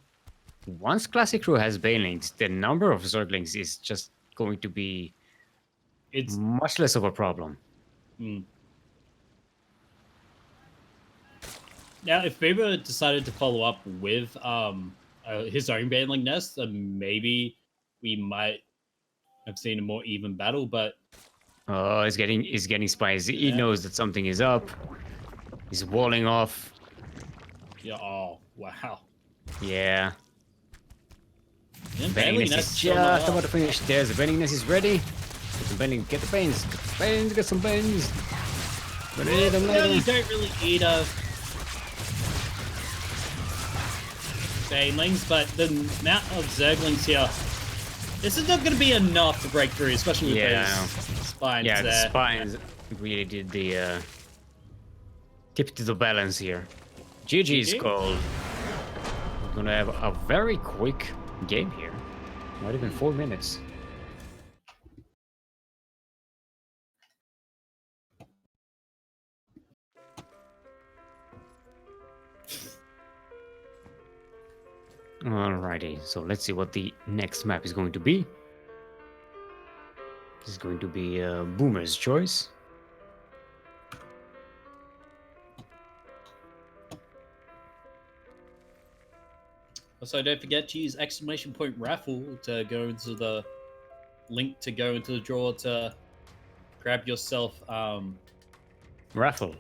Speaker 1: once Classic Crew has Banelings, the number of Zerglings is just going to be much less of a problem.
Speaker 2: Now, if Bieber decided to follow up with his own Baneling nest, then maybe we might have seen a more even battle, but
Speaker 1: Oh, he's getting spicy. He knows that something is up. He's walling off.
Speaker 2: yeah, oh wow.
Speaker 1: Yeah.
Speaker 2: And
Speaker 1: Vending
Speaker 2: Bailey
Speaker 1: nest
Speaker 2: Nest
Speaker 1: is
Speaker 2: still not
Speaker 1: just about
Speaker 2: up.
Speaker 1: to finish. There's the vending nest is ready. Get the beans. Get some beans. Gonna eat them
Speaker 2: Well, you
Speaker 1: later.
Speaker 2: don't really need banelings, but the amount of zerglings here, this is not going to be enough to break through, especially with those spines
Speaker 1: Yeah, the
Speaker 2: there.
Speaker 1: spines really did the tip to the balance here. GG's
Speaker 2: GG.
Speaker 1: called. We're gonna have a very quick game here. Not even 4 minutes. Alrighty, so let's see what the next map is going to be. This is going to be Boomer's choice.
Speaker 2: Also, don't forget to use ! raffle to go into the link to go into the draw to grab yourself
Speaker 1: Raffle.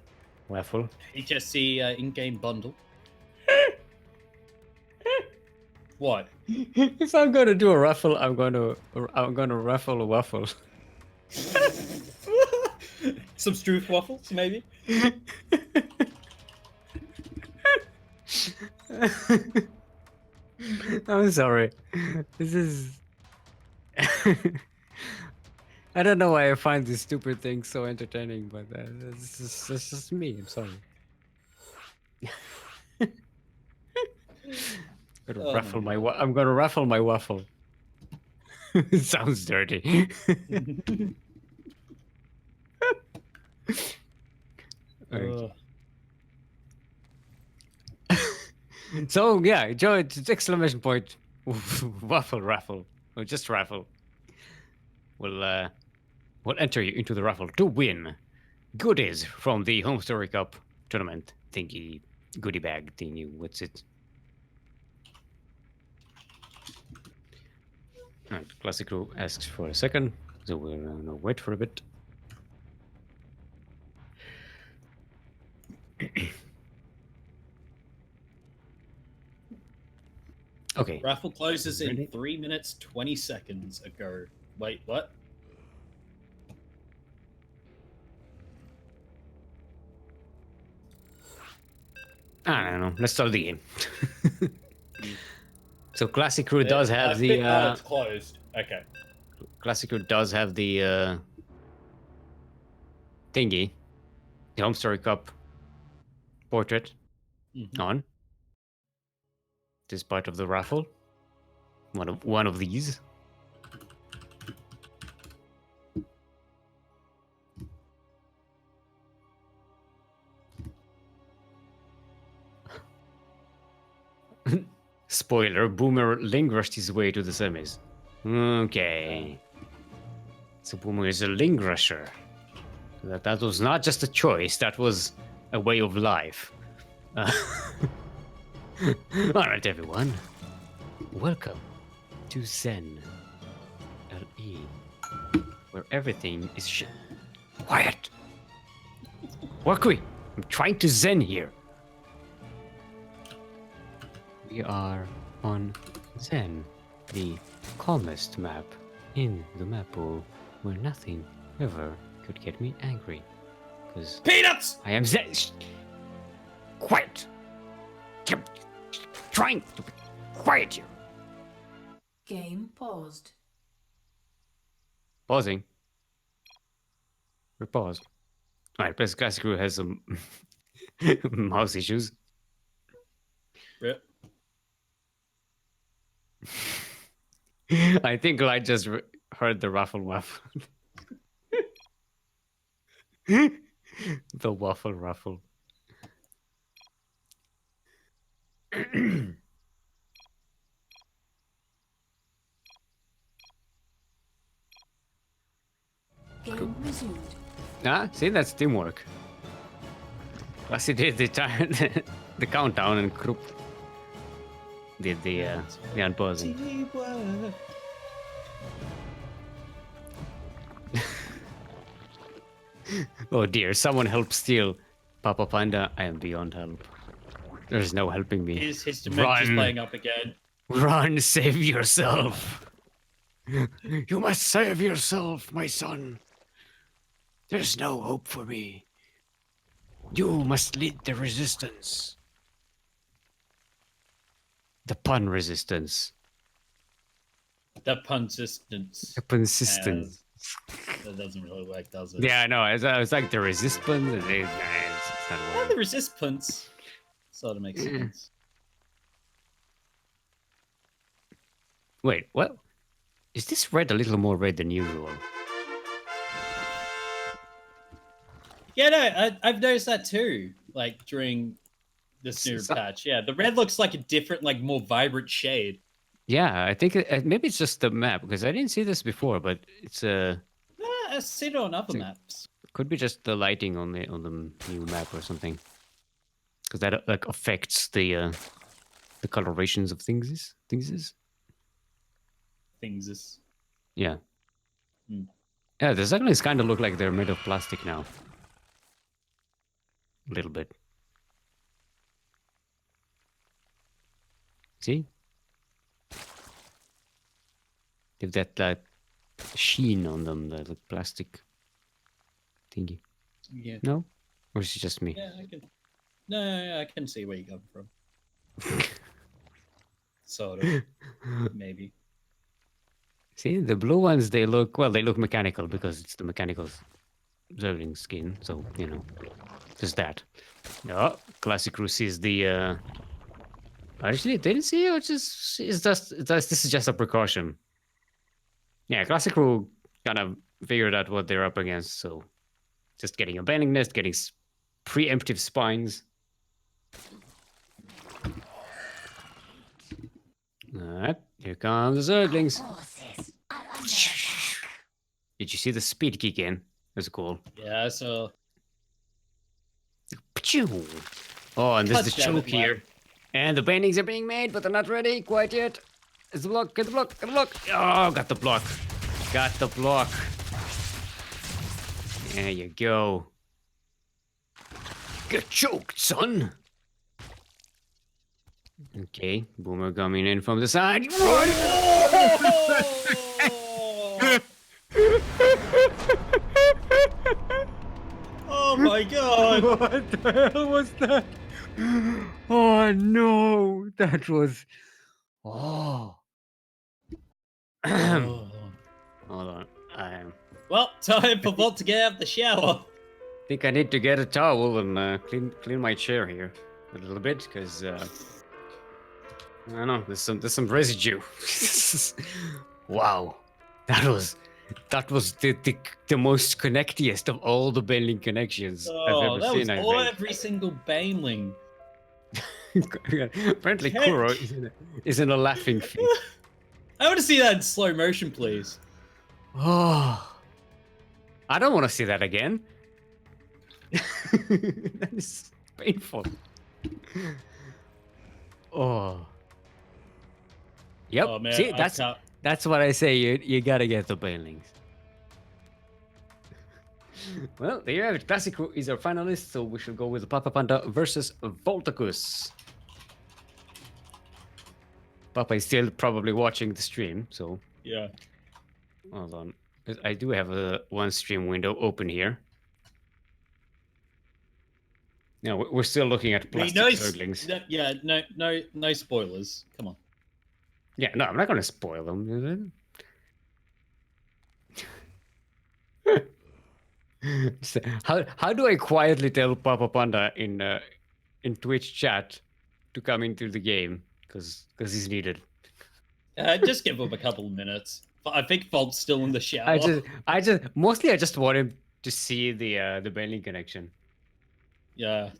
Speaker 2: HSC in-game bundle. What?
Speaker 1: If I'm gonna do a raffle, I'm gonna raffle a waffle.
Speaker 2: Some Struth waffles, maybe?
Speaker 1: I'm sorry. This is. I don't know why I find these stupid things so entertaining, but that's just me. I'm sorry. I'm gonna raffle my waffle. It sounds dirty. Alright. So yeah, Joe, it's exclamation point waffle raffle or just raffle. We'll enter you into the raffle to win goodies from the Home Story Cup tournament thingy, goodie bag thingy. What's it? Alright, Classic Crew asks for a second, so we're gonna wait for a bit. Okay.
Speaker 2: Raffle closes in 3 minutes 20 seconds ago. Wait, what?
Speaker 1: I don't know. Let's start the game. So Classic Crew does have
Speaker 2: it's closed. Okay.
Speaker 1: Classic Crew does have the thingy, the Home Story Cup portrait on. This part of the raffle. One of these. Spoiler, Boomer lingered his way to the semis. Okay. So Boomer is a lingerusher. That was not just a choice, that was a way of life. Alright, everyone. Welcome to Zen LE, where everything is quiet. Quirky, I'm trying to Zen here. We are on Zen, the calmest map in the map pool, where nothing ever could get me angry. Because
Speaker 2: Peanuts!
Speaker 1: I am Zen. Quiet. I'm trying to be quiet here.
Speaker 10: Game paused.
Speaker 1: Pausing. We're paused. Alright, plus Classic Crew has some mouse issues.
Speaker 2: Rip.
Speaker 1: I think I just heard the raffle waffle. The waffle raffle.
Speaker 10: Game resumed.
Speaker 1: Ah, see, that's teamwork. Classy did the the countdown and Krupp did the unpausing. Oh dear, someone help steal Papa Panda. I am beyond help. There's no helping me.
Speaker 2: His dementia is
Speaker 1: Run.
Speaker 2: playing up again.
Speaker 1: Run, save yourself. You must save yourself, my son. There's no hope for me. You must lead the resistance. The pun resistance.
Speaker 2: The consistence.
Speaker 1: The consistence.
Speaker 2: That doesn't really work, does it?
Speaker 1: Yeah, I know. It's like the resistance. It's not
Speaker 2: Well,
Speaker 1: working.
Speaker 2: the resistance sort of makes sense.
Speaker 1: Wait, what? Is this red a little more red than usual?
Speaker 2: Yeah, no, I've noticed that too. Like during this new patch, yeah, the red looks like a different, like more vibrant shade.
Speaker 1: Yeah, I think maybe it's just the map because I didn't see this before, but it's
Speaker 2: I've seen it on other maps.
Speaker 1: could be just the lighting on the new map or something, because that like affects the colorations of things. Yeah.
Speaker 2: Hmm.
Speaker 1: Yeah, the Ducklings kind of look like they're made of plastic now. A little bit. See? They have that sheen on them, that like plastic thingy.
Speaker 2: Yeah.
Speaker 1: No? Or is it just me?
Speaker 2: Yeah, I can. No, I can see where you come from. Sort of. Maybe.
Speaker 1: See, the blue ones, they look mechanical because it's the mechanical Zerling skin, so, you know, just that. No, Classic Rus is the, actually, they didn't see it, this is just a precaution. Yeah, Classic Ru kind of figured out what they're up against, so just getting a bending nest, getting preemptive spines. Alright, here comes the Zerglings. Did you see the speed kick in? That's cool.
Speaker 2: Yeah, I saw.
Speaker 1: Oh, and there's the
Speaker 2: Touchdown
Speaker 1: choke
Speaker 2: at
Speaker 1: here. And the bendings are being made, but they're not ready quite yet. It's the block, get the block, get the block. Oh, got the block. Got the block. There you go. Get choked, son. Okay, Boomer coming in from the side.
Speaker 2: Oh my god!
Speaker 1: What the hell was that? Oh no, that was. Oh. Hold on. I
Speaker 2: Well, time for Volt to get out of the shower.
Speaker 1: think I need to get a towel and clean my chair here a little bit because I don't know. There's some residue. Wow, that was the most connectiest of all the Baneling connections I've
Speaker 2: Oh,
Speaker 1: ever
Speaker 2: that
Speaker 1: seen.
Speaker 2: was
Speaker 1: I
Speaker 2: all
Speaker 1: think.
Speaker 2: every single Baneling.
Speaker 1: Apparently,
Speaker 2: Heck.
Speaker 1: Kuro is in a laughing fit.
Speaker 2: I want to see that in slow motion, please.
Speaker 1: Oh, I don't want to see that again. That is painful. Oh. Yep.
Speaker 2: Oh, man,
Speaker 1: See,
Speaker 2: I can't-
Speaker 1: that's what I say. You gotta get the Banelings. Well, there you have it. Classic is our finalist, so we should go with Papa Panda versus Voltacus. Papa is still probably watching the stream, so
Speaker 2: Yeah.
Speaker 1: hold on. I do have one stream window open here. No, we're still looking at plastic Zerglings.
Speaker 2: No spoilers. Come on.
Speaker 1: Yeah, no, I'm not gonna spoil them. So, how do I quietly tell Papa Panda in Twitch chat to come into the game because he's needed?
Speaker 2: Just give him a couple of minutes. I think Volt's still in the shower.
Speaker 1: I just want him to see the Baneling connection.
Speaker 2: Yeah.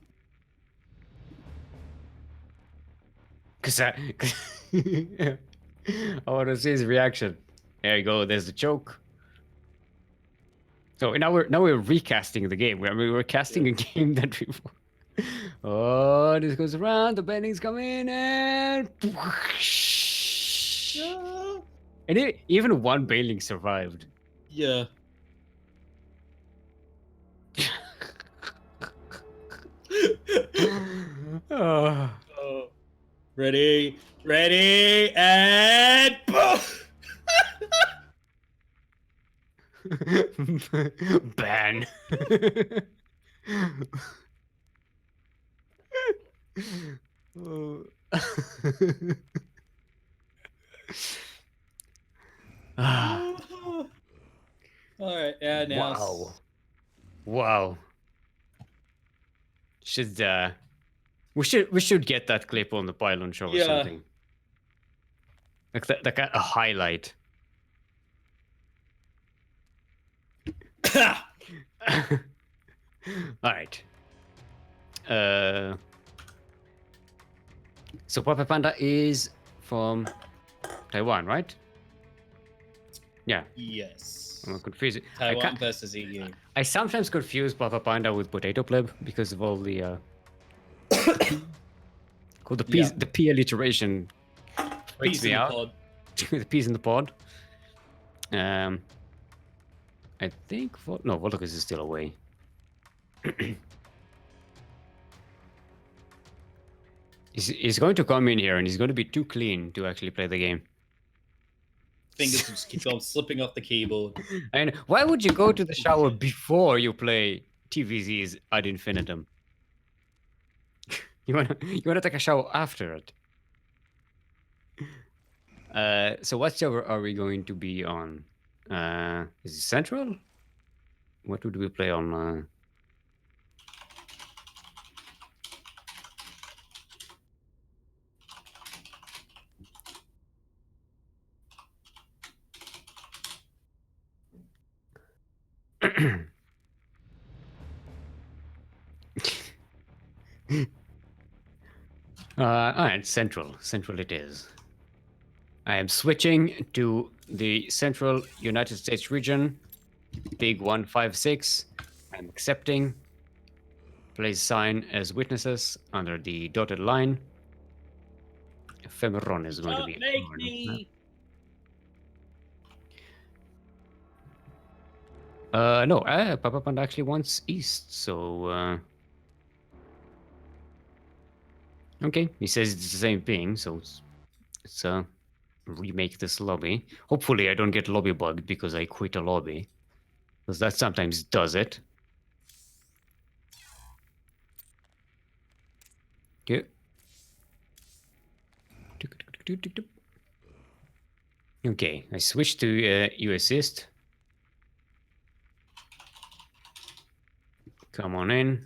Speaker 1: Cause I want to see his reaction. There you go. There's the choke. So now we're recasting the game. We're casting a game that we. Oh, this goes around. The bendings come in and. And even one Baneling survived.
Speaker 2: Yeah.
Speaker 1: Oh.
Speaker 2: Ready? Ready and
Speaker 1: Ban. Oh. Ah,
Speaker 2: All right, yeah, now.
Speaker 1: wow. Wow. We should get that clip on the Pylon show or
Speaker 2: Yeah.
Speaker 1: something. Like that, like a highlight. All right. So Papa Panda is from Taiwan, right? Yeah.
Speaker 2: Yes.
Speaker 1: I'm confused.
Speaker 2: Taiwan versus EU.
Speaker 1: I sometimes confuse Papa Panda with Potato Pleb because of all the the P's, the P alliteration freaks
Speaker 2: Peas
Speaker 1: me
Speaker 2: in the
Speaker 1: out.
Speaker 2: pod.
Speaker 1: The P's in the pod. I think Volocus is still away. He's going to come in here and he's going to be too clean to actually play the game.
Speaker 2: Fingers just keep on slipping off the keyboard.
Speaker 1: And why would you go to the shower before you play TVZ's ad infinitum? You wanna take a shower after it. So what server are we going to be on? Is it Central? What would we play on? Alright, Central it is. I am switching to the Central United States region, Big 156. I'm accepting. Place sign as witnesses under the dotted line. Ephemeron is going to be.
Speaker 2: Make me.
Speaker 1: No, Papa Panda actually wants east, so okay, he says it's the same thing, so it's remake this lobby. Hopefully I don't get lobby bugged because I quit a lobby, because that sometimes does it. Okay. Okay, I switched to you assist. Come on in.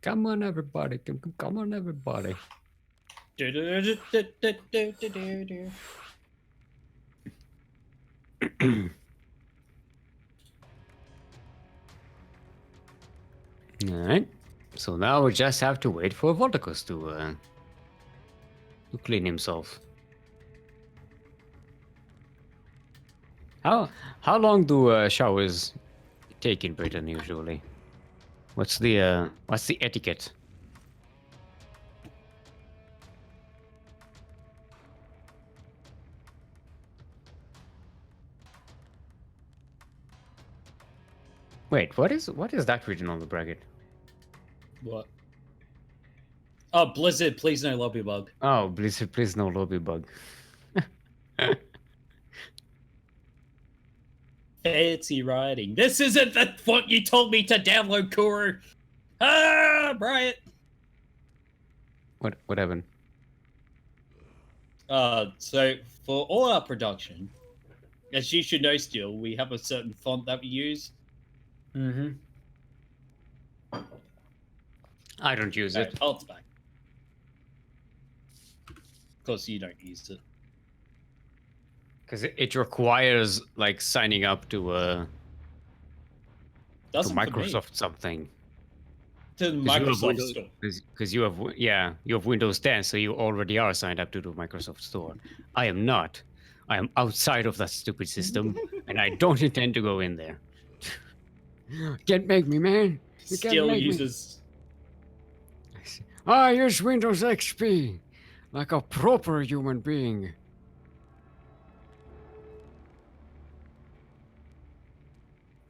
Speaker 1: Come on, everybody. Come on, everybody. Alright. So now we just have to wait for Volticus to clean himself. How long do showers take in Britain usually? What's the etiquette? Wait, what is that written on the bracket?
Speaker 2: What? Oh, Blizzard, please no lobby bug.
Speaker 1: Oh, Blizzard, please no lobby bug.
Speaker 2: Fancy writing. This isn't the font you told me to download, Kuru. Ah, Bryant.
Speaker 1: What happened?
Speaker 2: So for all our production, as you should know, Steel, we have a certain font that we use.
Speaker 1: Mm-hmm. I don't use it.
Speaker 2: Oh, it's back. Of course, you don't use it.
Speaker 1: Because it requires like signing up to Microsoft something.
Speaker 2: To Microsoft Store.
Speaker 1: Because you have Windows 10, so you already are signed up to the Microsoft Store. I am not. I am outside of that stupid system, and I don't intend to go in there. Can't make me, man. You
Speaker 2: Still uses.
Speaker 1: I use Windows XP like a proper human being.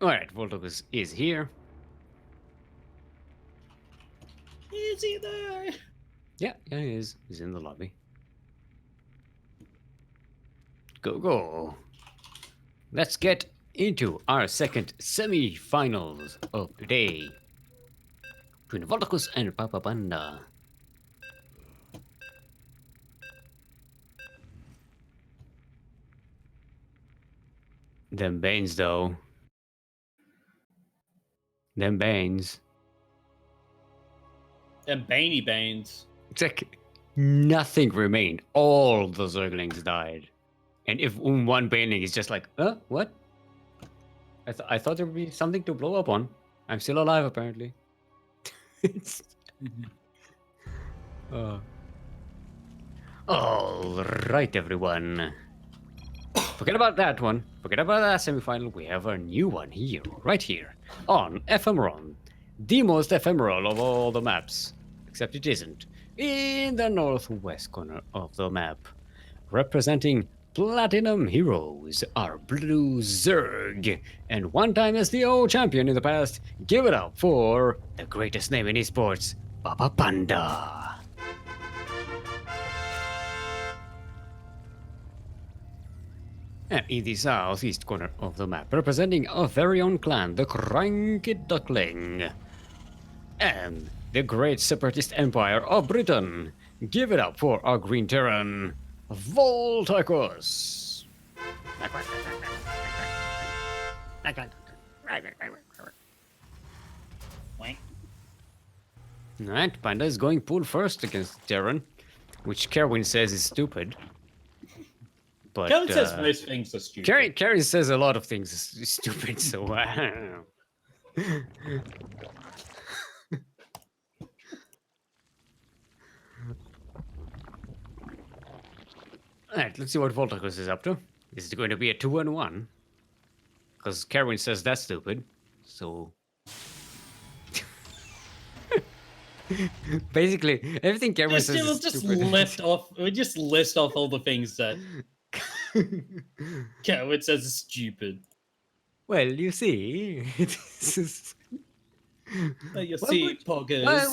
Speaker 1: Alright, Volticus is here.
Speaker 2: Is he there?
Speaker 1: Yeah, he is. He's in the lobby. go. Let's get into our second semi-finals of today. Between Volticus and Papa Panda. Them Banes, though. Them Banes.
Speaker 2: And Baney Banes.
Speaker 1: It's like nothing remained. All the Zerglings died. And if one Baneling is just like, what? I thought there would be something to blow up on. I'm still alive, apparently. It's... All right, everyone. Forget about that one. Forget about that semifinal. We have a new one here, right here, on Ephemeron. The most ephemeral of all the maps. Except it isn't. In the northwest corner of the map. Representing Platinum Heroes are Blue Zerg. And one time SDO champion in the past, give it up for the greatest name in esports, Papa Panda. And in the southeast corner of the map, representing our very own clan, the CranKy Duckling. And the great separatist empire of Britain. Give it up for our Green Terran, Volticus. Alright, Panda is going pool first against Terran, which Kerwin says is stupid. But
Speaker 2: Kevin says most things are stupid.
Speaker 1: Kerry says a lot of things is stupid, so I don't know. Alright, let's see what Volticus is up to. Is it going to be a 2-1? Because Kerwin says that's stupid, so... Basically, everything Kerwin says is stupid.
Speaker 2: We just list off all the things that Kerwin says is stupid.
Speaker 1: Well, you see...
Speaker 2: Poggers.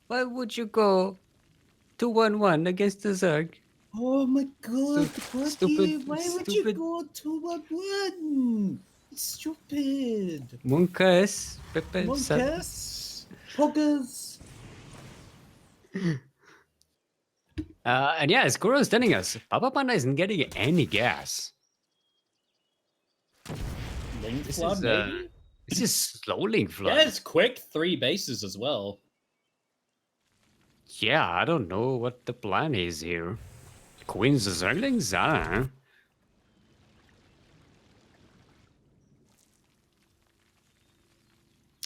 Speaker 1: Why would you go 2-1 against the Zerg?
Speaker 2: Oh my god,
Speaker 1: Stupid.
Speaker 2: why would you go 2-1? It's stupid.
Speaker 1: Monkas, Pepe,
Speaker 2: Monkas, Poggers.
Speaker 1: And yeah, as Kuro is telling us, Papa Panda isn't getting any gas.
Speaker 2: Link
Speaker 1: This
Speaker 2: flood,
Speaker 1: is,
Speaker 2: maybe?
Speaker 1: This is slow link flood.
Speaker 2: Yeah, it's quick 3 bases as well.
Speaker 1: Yeah, I don't know what the plan is here. Queens of Zerglings? I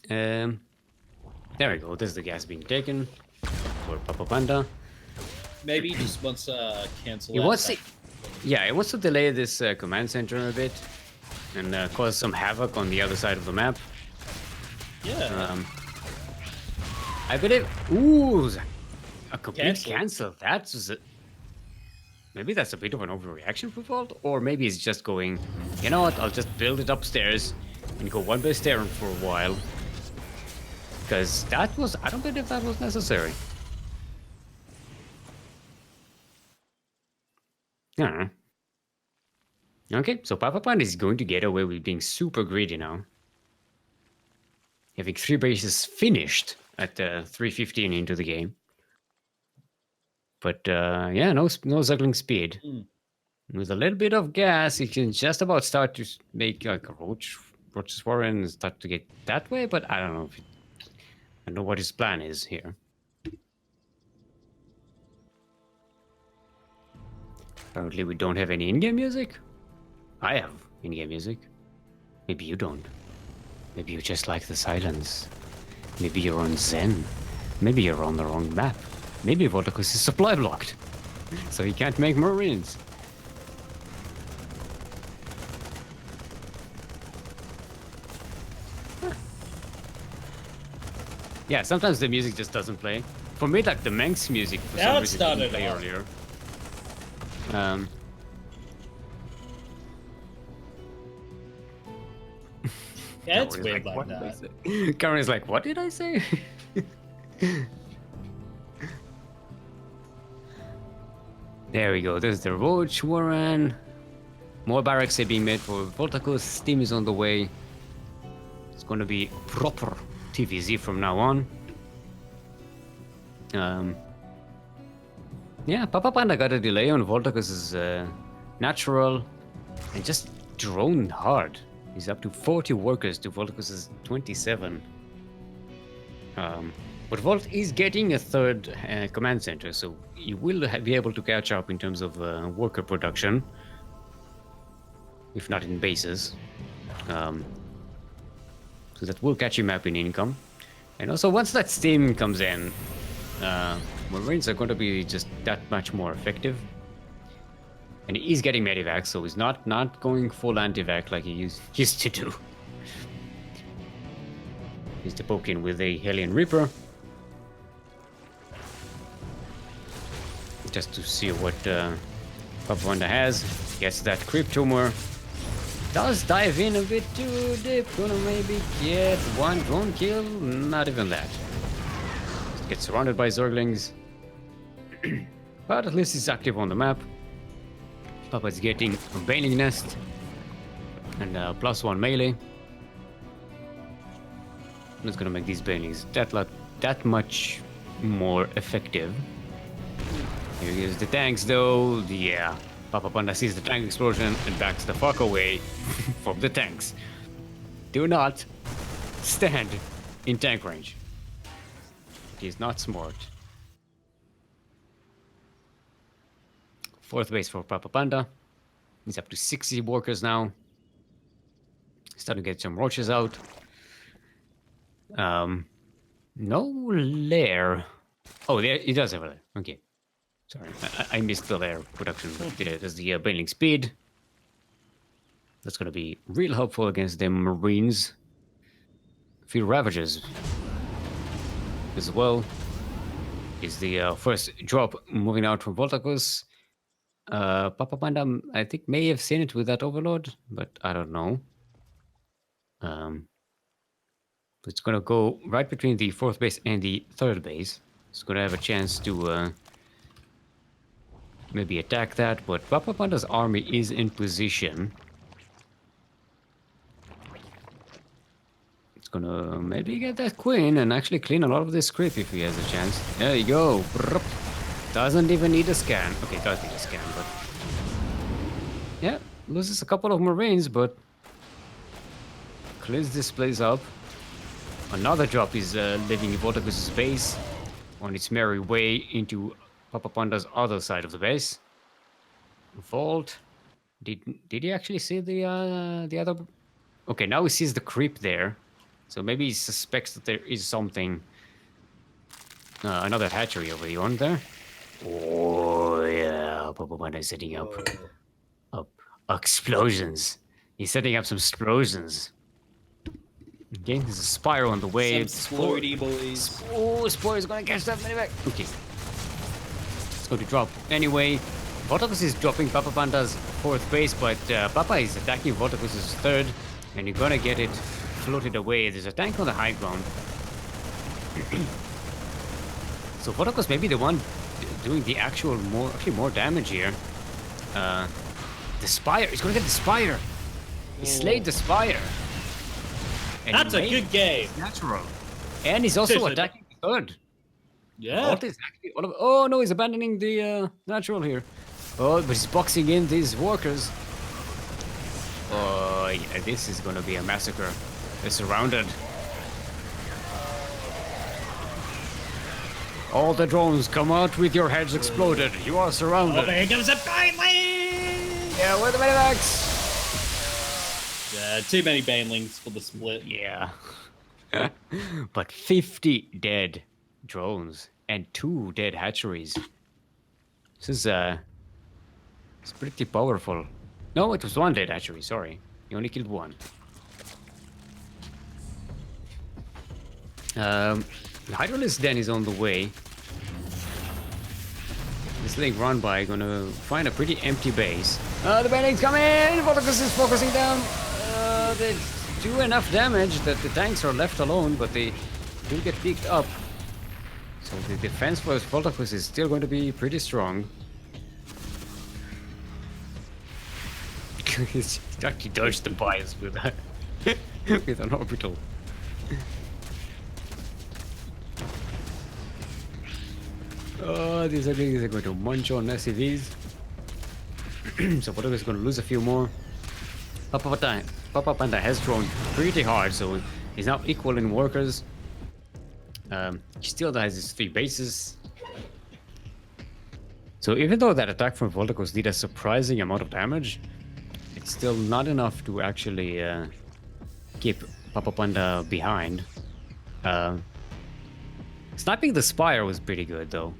Speaker 1: don't know. There we go. There's the gas being taken for Papa Panda.
Speaker 2: Maybe he just wants to cancel
Speaker 1: He
Speaker 2: out
Speaker 1: wants
Speaker 2: that.
Speaker 1: to, yeah, he wants to delay this command center a bit and cause some havoc on the other side of the map.
Speaker 2: Yeah.
Speaker 1: I believe. Ooh, a complete
Speaker 2: Cancel.
Speaker 1: cancel. That's maybe that's a bit of an overreaction for Vault, or maybe he's just going, you know what? I'll just build it upstairs and go one base Terran for a while. Because that was, I don't believe that was necessary. Yeah. Okay, so Papa Panda is going to get away with being super greedy now. Having 3 bases finished at 3:15 into the game. But yeah, no Zergling speed. With a little bit of gas, he can just about start to make like a Roach's Warren and start to get that way, but I don't know if I know what his plan is here. Apparently we don't have any in-game music. I have in-game music. Maybe you don't. Maybe you just like the silence. Maybe you're on Zen. Maybe you're on the wrong map. Maybe Volticus is supply blocked, so he can't make Marines. Yeah, sometimes the music just doesn't play. For me, like the Manx music for some reason didn't play earlier.
Speaker 2: Yeah, it's weird like that.
Speaker 1: Karen is like, what did I say? There we go. There's the Roach Warren. More barracks are being made for Voltacus. Steam is on the way. It's gonna be proper TVZ from now on. Yeah, Papa Panda got a delay on Voltacus's natural and just droned hard. He's up to 40 workers to Voltacus's 27. But Volt is getting a third command center, so you will be able to catch up in terms of worker production, if not in bases. So that will catch him up in income. And also, once that steam comes in, Marines are going to be just that much more effective. And he is getting medivac, so he's not going full antivac like he used to do. He's to poke in with a Hellion Reaper. Just to see what Papa Panda has. Gets that Creep Tumor. Does dive in a bit too deep. Gonna maybe get one drone kill. Not even that. Just gets surrounded by Zerglings. But at least he's active on the map. Papa's getting a Baneling Nest. And +1 melee. That's gonna make these Banelings that much more effective. Here is the tanks though. Yeah. Papa Panda sees the tank explosion and backs the fuck away from the tanks. Do not stand in tank range. It is not smart. Fourth base for Papa Panda. He's up to 60 workers now. Starting to get some roaches out. No lair. Oh, there he does have a lair. Okay. Sorry, I missed the lair production. There's the Baneling Speed. That's gonna be real helpful against the Marines. A few Ravagers as well. Is the first drop moving out from Voltacus. Papa Panda, I think, may have seen it with that Overlord, but I don't know. It's gonna go right between the fourth base and the third base. It's gonna have a chance to maybe attack that, but Papa Panda's army is in position. It's gonna maybe get that Queen and actually clean a lot of this creep if he has a chance. There you go. Doesn't even need a scan. Okay, does need a scan, but yeah, loses a couple of Marines, but cleans this place up. Another drop is leaving Voltacus' base on its merry way into Papa Panda's other side of the base. Volt. Did he actually see the other? Okay, now he sees the creep there, so maybe he suspects that there is something. Another hatchery over here, aren't there? Oh yeah, Papa Panda is setting up explosions. He's setting up some explosions. Okay, there's a Spire on the way.
Speaker 2: Some Splordy boys.
Speaker 1: Oh, Spore is gonna catch that back. Okay. It's going to drop. Anyway, Voltacus is dropping Papa Panda's fourth base, but Papa is attacking Voltacus' third, and you're gonna get it floated away. There's a tank on the high ground. So Voltacus may be the one doing the actually more damage here. The Spire. He's gonna get the Spire. He slayed the Spire. And
Speaker 2: that's a good game.
Speaker 1: Natural. And he's also attacking the third.
Speaker 2: Yeah.
Speaker 1: What is actually all of, oh no, he's abandoning the natural here. Oh, but he's boxing in these workers. Oh yeah, this is gonna be a massacre. They're surrounded. All the drones, come out with your heads exploded. You are surrounded.
Speaker 2: Oh, here comes a Baneling!
Speaker 1: Yeah, where are the medivacs?
Speaker 2: Yeah, too many Banelings for the split.
Speaker 1: Yeah. But 50 dead drones and 2 dead hatcheries. This is it's pretty powerful. No, it was 1 dead hatchery, sorry. You only killed 1. The Hydralisk Den is on the way. This thing run by gonna find a pretty empty base. The Banelings come in! Voltacus is focusing down. They do enough damage that the tanks are left alone, but they do get picked up. So the defense for Voltacus is still going to be pretty strong. He's actually dodged the bias with that. With an orbital. Oh, these are going to munch on SCVs. So Vodokus is going to lose a few more. Papa Panda has thrown pretty hard, so he's now equal in workers. He still has his 3 bases. So even though that attack from Voldakos did a surprising amount of damage, it's still not enough to actually keep Papa Panda behind. Sniping the Spire was pretty good though.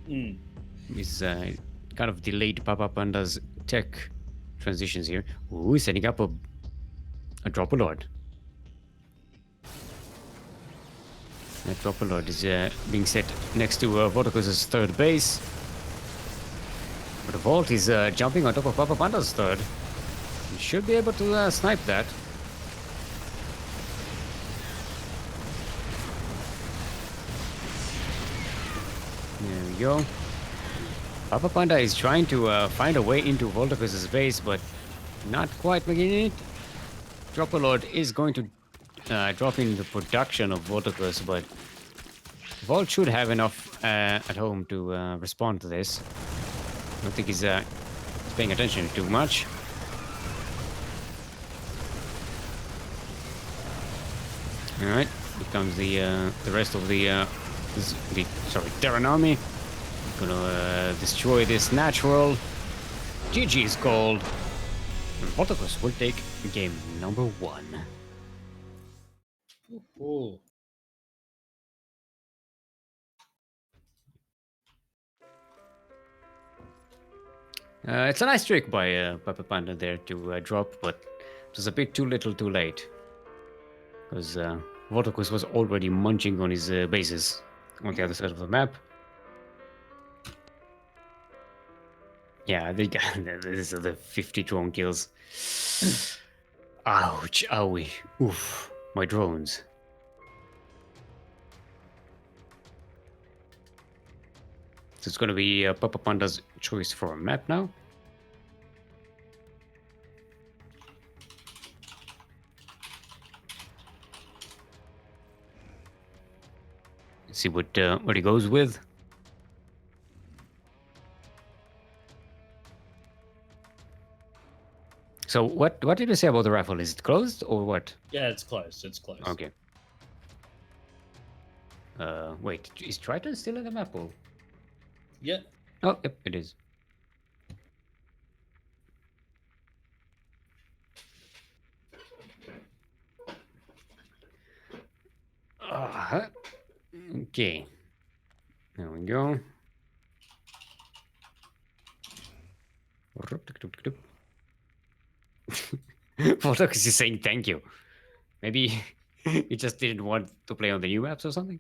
Speaker 1: He's kind of delayed Papa Panda's tech transitions here. Ooh, he's setting up a Dropper Lord. That Dropper Lord is being set next to Vodokus' 3rd base. But the Vault is jumping on top of Papa Panda's 3rd. He should be able to snipe that. There we go. Papa Panda is trying to find a way into Voldakos' base, but not quite making it. Dropper Lord is going to drop in the production of Voldakos, but Vault should have enough at home to respond to this. I don't think he's paying attention too much. All right, here comes the rest of the Terran army. Gonna destroy this natural. GG is called. And Voldakos will take game number 1.
Speaker 2: Ooh.
Speaker 1: It's a nice trick by Papa Panda there to drop, but it was a bit too little too late. Because Voldakos was already munching on his bases on the other side of the map. Yeah, they got this is the 50 drone kills. Ouch, owie, oof, my drones. So it's gonna be Papa Panda's choice for a map now. Let's see what he goes with. So what did you say about the raffle? Is it closed or what?
Speaker 2: Yeah, it's closed. It's closed.
Speaker 1: Okay. Wait, is Triton still in the map pool?
Speaker 2: Yeah.
Speaker 1: Oh, yep, it is. Okay. There we go. Voldakos is saying thank you. Maybe he just didn't want to play on the new maps or something.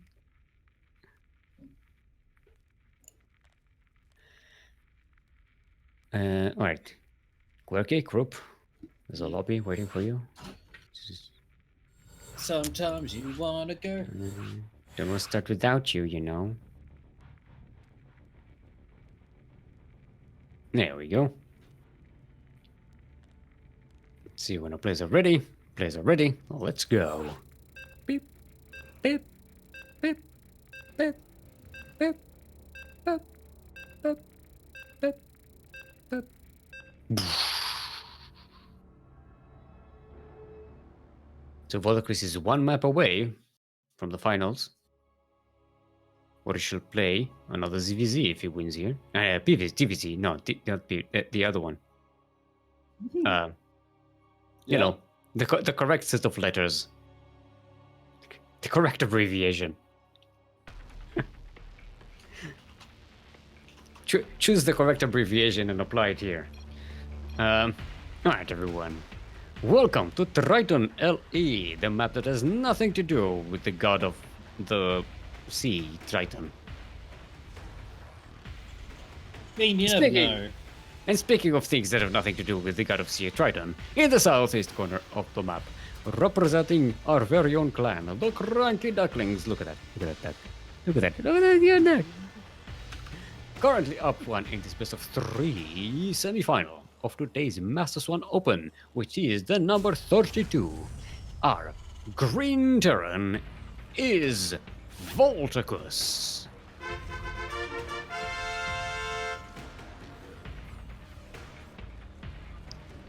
Speaker 1: Alright. Quirky, group. There's a lobby waiting for you.
Speaker 2: Sometimes you want a girl.
Speaker 1: Don't want to start without you, you know. There we go. Let's see when our players are ready. Players are ready. Let's go. Beep, beep, beep, beep, beep, beep, beep, beep, beep. So Voldakos is 1 map away from the finals. Or he should play another ZVZ if he wins here. TVZ, no, the other one. You know, the correct set of letters. The correct abbreviation. Choose the correct abbreviation and apply it here. Alright, everyone. Welcome to Triton LE, the map that has nothing to do with the god of the sea, Triton.
Speaker 2: You never know.
Speaker 1: And speaking of things that have nothing to do with the god of sea, Triton, in the southeast corner of the map, representing our very own clan, the CranKy Ducklings. Look at that. Look at that. Look at that. Look at that. Look at that. Currently up 1 in this best of 3 semi-final. of today's Master Swan Open, which is the number 32. Our green Terran is Volticus.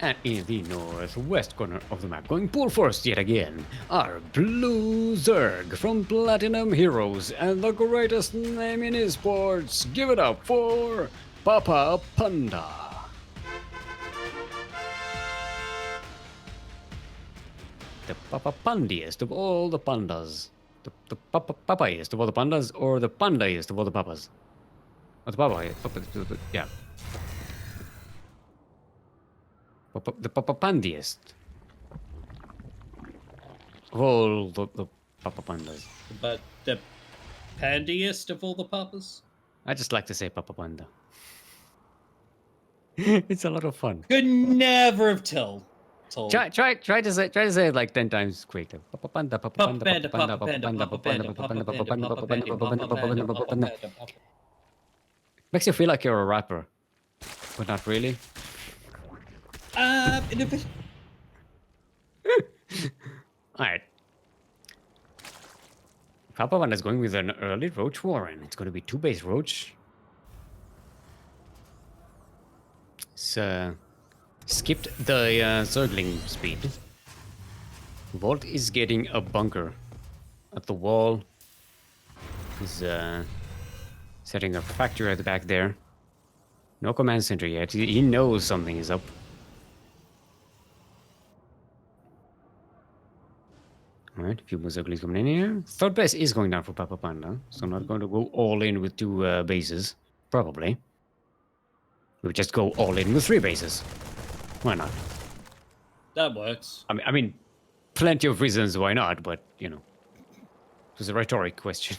Speaker 1: And in the northwest corner of the map, going full force yet again, are Blue Zerg from Platinum Heroes and the greatest name in esports. Give it up for Papa Panda. The Papa Pandiest of all the pandas. The Papaiest of all the pandas, or the Pandaiest of all the papas? Or the yeah. The Papa Pandiest of all the Papa Pandas.
Speaker 2: But the pandiest of all the papas?
Speaker 1: I just like to say Papa Panda. It's a lot of fun.
Speaker 2: Could never have told.
Speaker 1: Try to say it like 10 times quicker. Papa Panda, Papa Panda, Papa Panda, Papa Panda, Papa Panda, Papa Panda, Papa Panda, Papa Panda, Papa Panda, Papa Panda, Papa Panda. Makes you feel like you're a rapper, but not really.
Speaker 2: In a bit.
Speaker 1: Alright. Papa Panda is going with an early Roach Warren. It's going to be 2 base Roach. So, skipped the Zergling speed. Volt is getting a bunker at the wall. He's setting a factory at the back there. No command center yet. He knows something is up. Alright, a few more Zerglings coming in here. Third base is going down for Papa Panda, so I'm not going to go all in with 2 bases. Probably. We'll just go all in with 3 bases. Why not?
Speaker 2: That works.
Speaker 1: I mean, plenty of reasons why not, but, you know. It was a rhetoric question.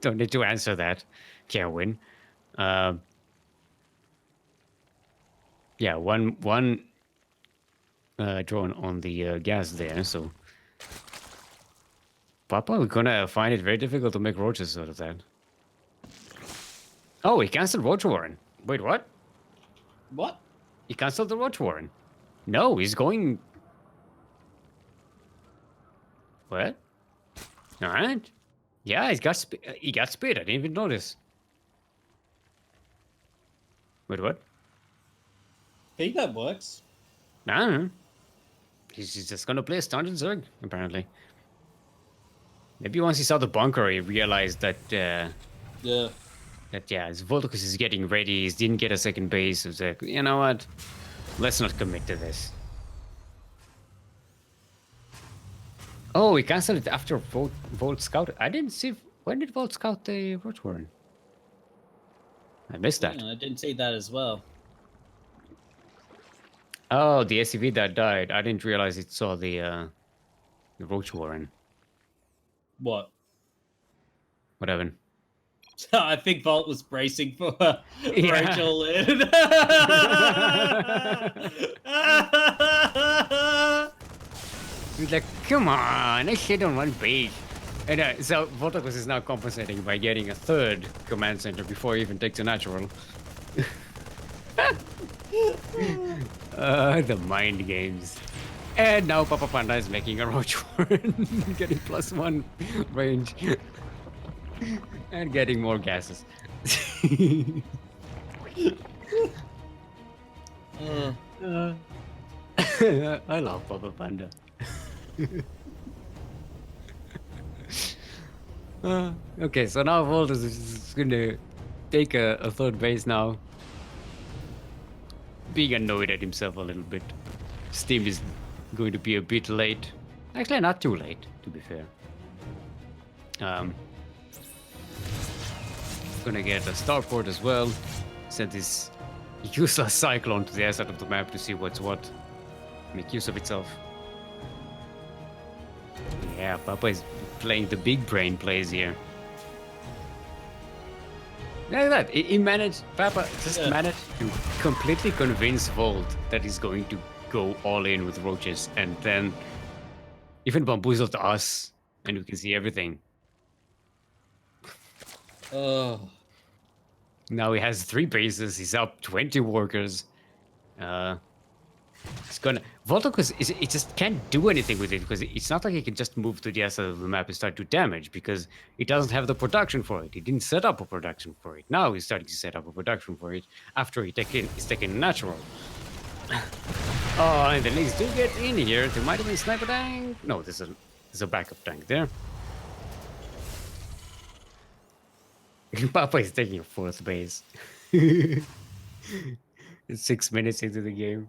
Speaker 1: Don't need to answer that, Kerwin. Yeah, one drone on the gas there, so... Papa, we're gonna find it very difficult to make roaches out of that. Oh, he cancelled Roach Warren. Wait, what?
Speaker 2: What?
Speaker 1: He cancelled the Roach Warren. No, he's going... What? Alright. Yeah, he got speed. I didn't even notice. Wait, what?
Speaker 2: I think that works.
Speaker 1: Nah. He's just gonna play a standard Zerg, apparently. Maybe once he saw the bunker, he realized that,
Speaker 2: Yeah.
Speaker 1: his Volticus is getting ready, he didn't get a second base. He was like, you know what? Let's not commit to this. Oh, he cancelled it after Volt Scout. I didn't see... When did Volt Scout the Roach Warren? I missed that.
Speaker 2: Yeah, I didn't see that as well.
Speaker 1: Oh, the SCV that died. I didn't realize it saw the Roach Warren.
Speaker 2: What?
Speaker 1: What happened?
Speaker 2: I think Vault was bracing for Rachel in.
Speaker 1: He's like, come on, I shit on 1 base. And so Volticus is now compensating by getting a 3rd command center before he even takes a natural. The mind games. And now Papa Panda is making a Roach Warren, getting +1 range. And getting more gases. I love Papa Panda. Okay, so now Voltus is going to take a 3rd base now. Being annoyed at himself a little bit. Steam is going to be a bit late. Actually, not too late, to be fair. Gonna get a starport as well. Send this useless cyclone to the other side of the map to see what's what. Make use of itself. Yeah, Papa is playing the big brain plays here. Look at that. He managed, Papa just managed to completely convince Volt that he's going to go all in with roaches, and then even bamboozled us, and we can see everything.
Speaker 2: Oh.
Speaker 1: Now he has 3 bases, he's up 20 workers. It's gonna Voltocus is it just can't do anything with it because it's not like it can just move to the other side of the map and start to damage because it doesn't have the production for it. It didn't set up a production for it. Now he's starting to set up a production for it after he's taking natural. Oh, and the Lynx do get in here. There might have been sniper tank. No, there's a backup tank there. Papa is taking a fourth base. It's 6 minutes into the game.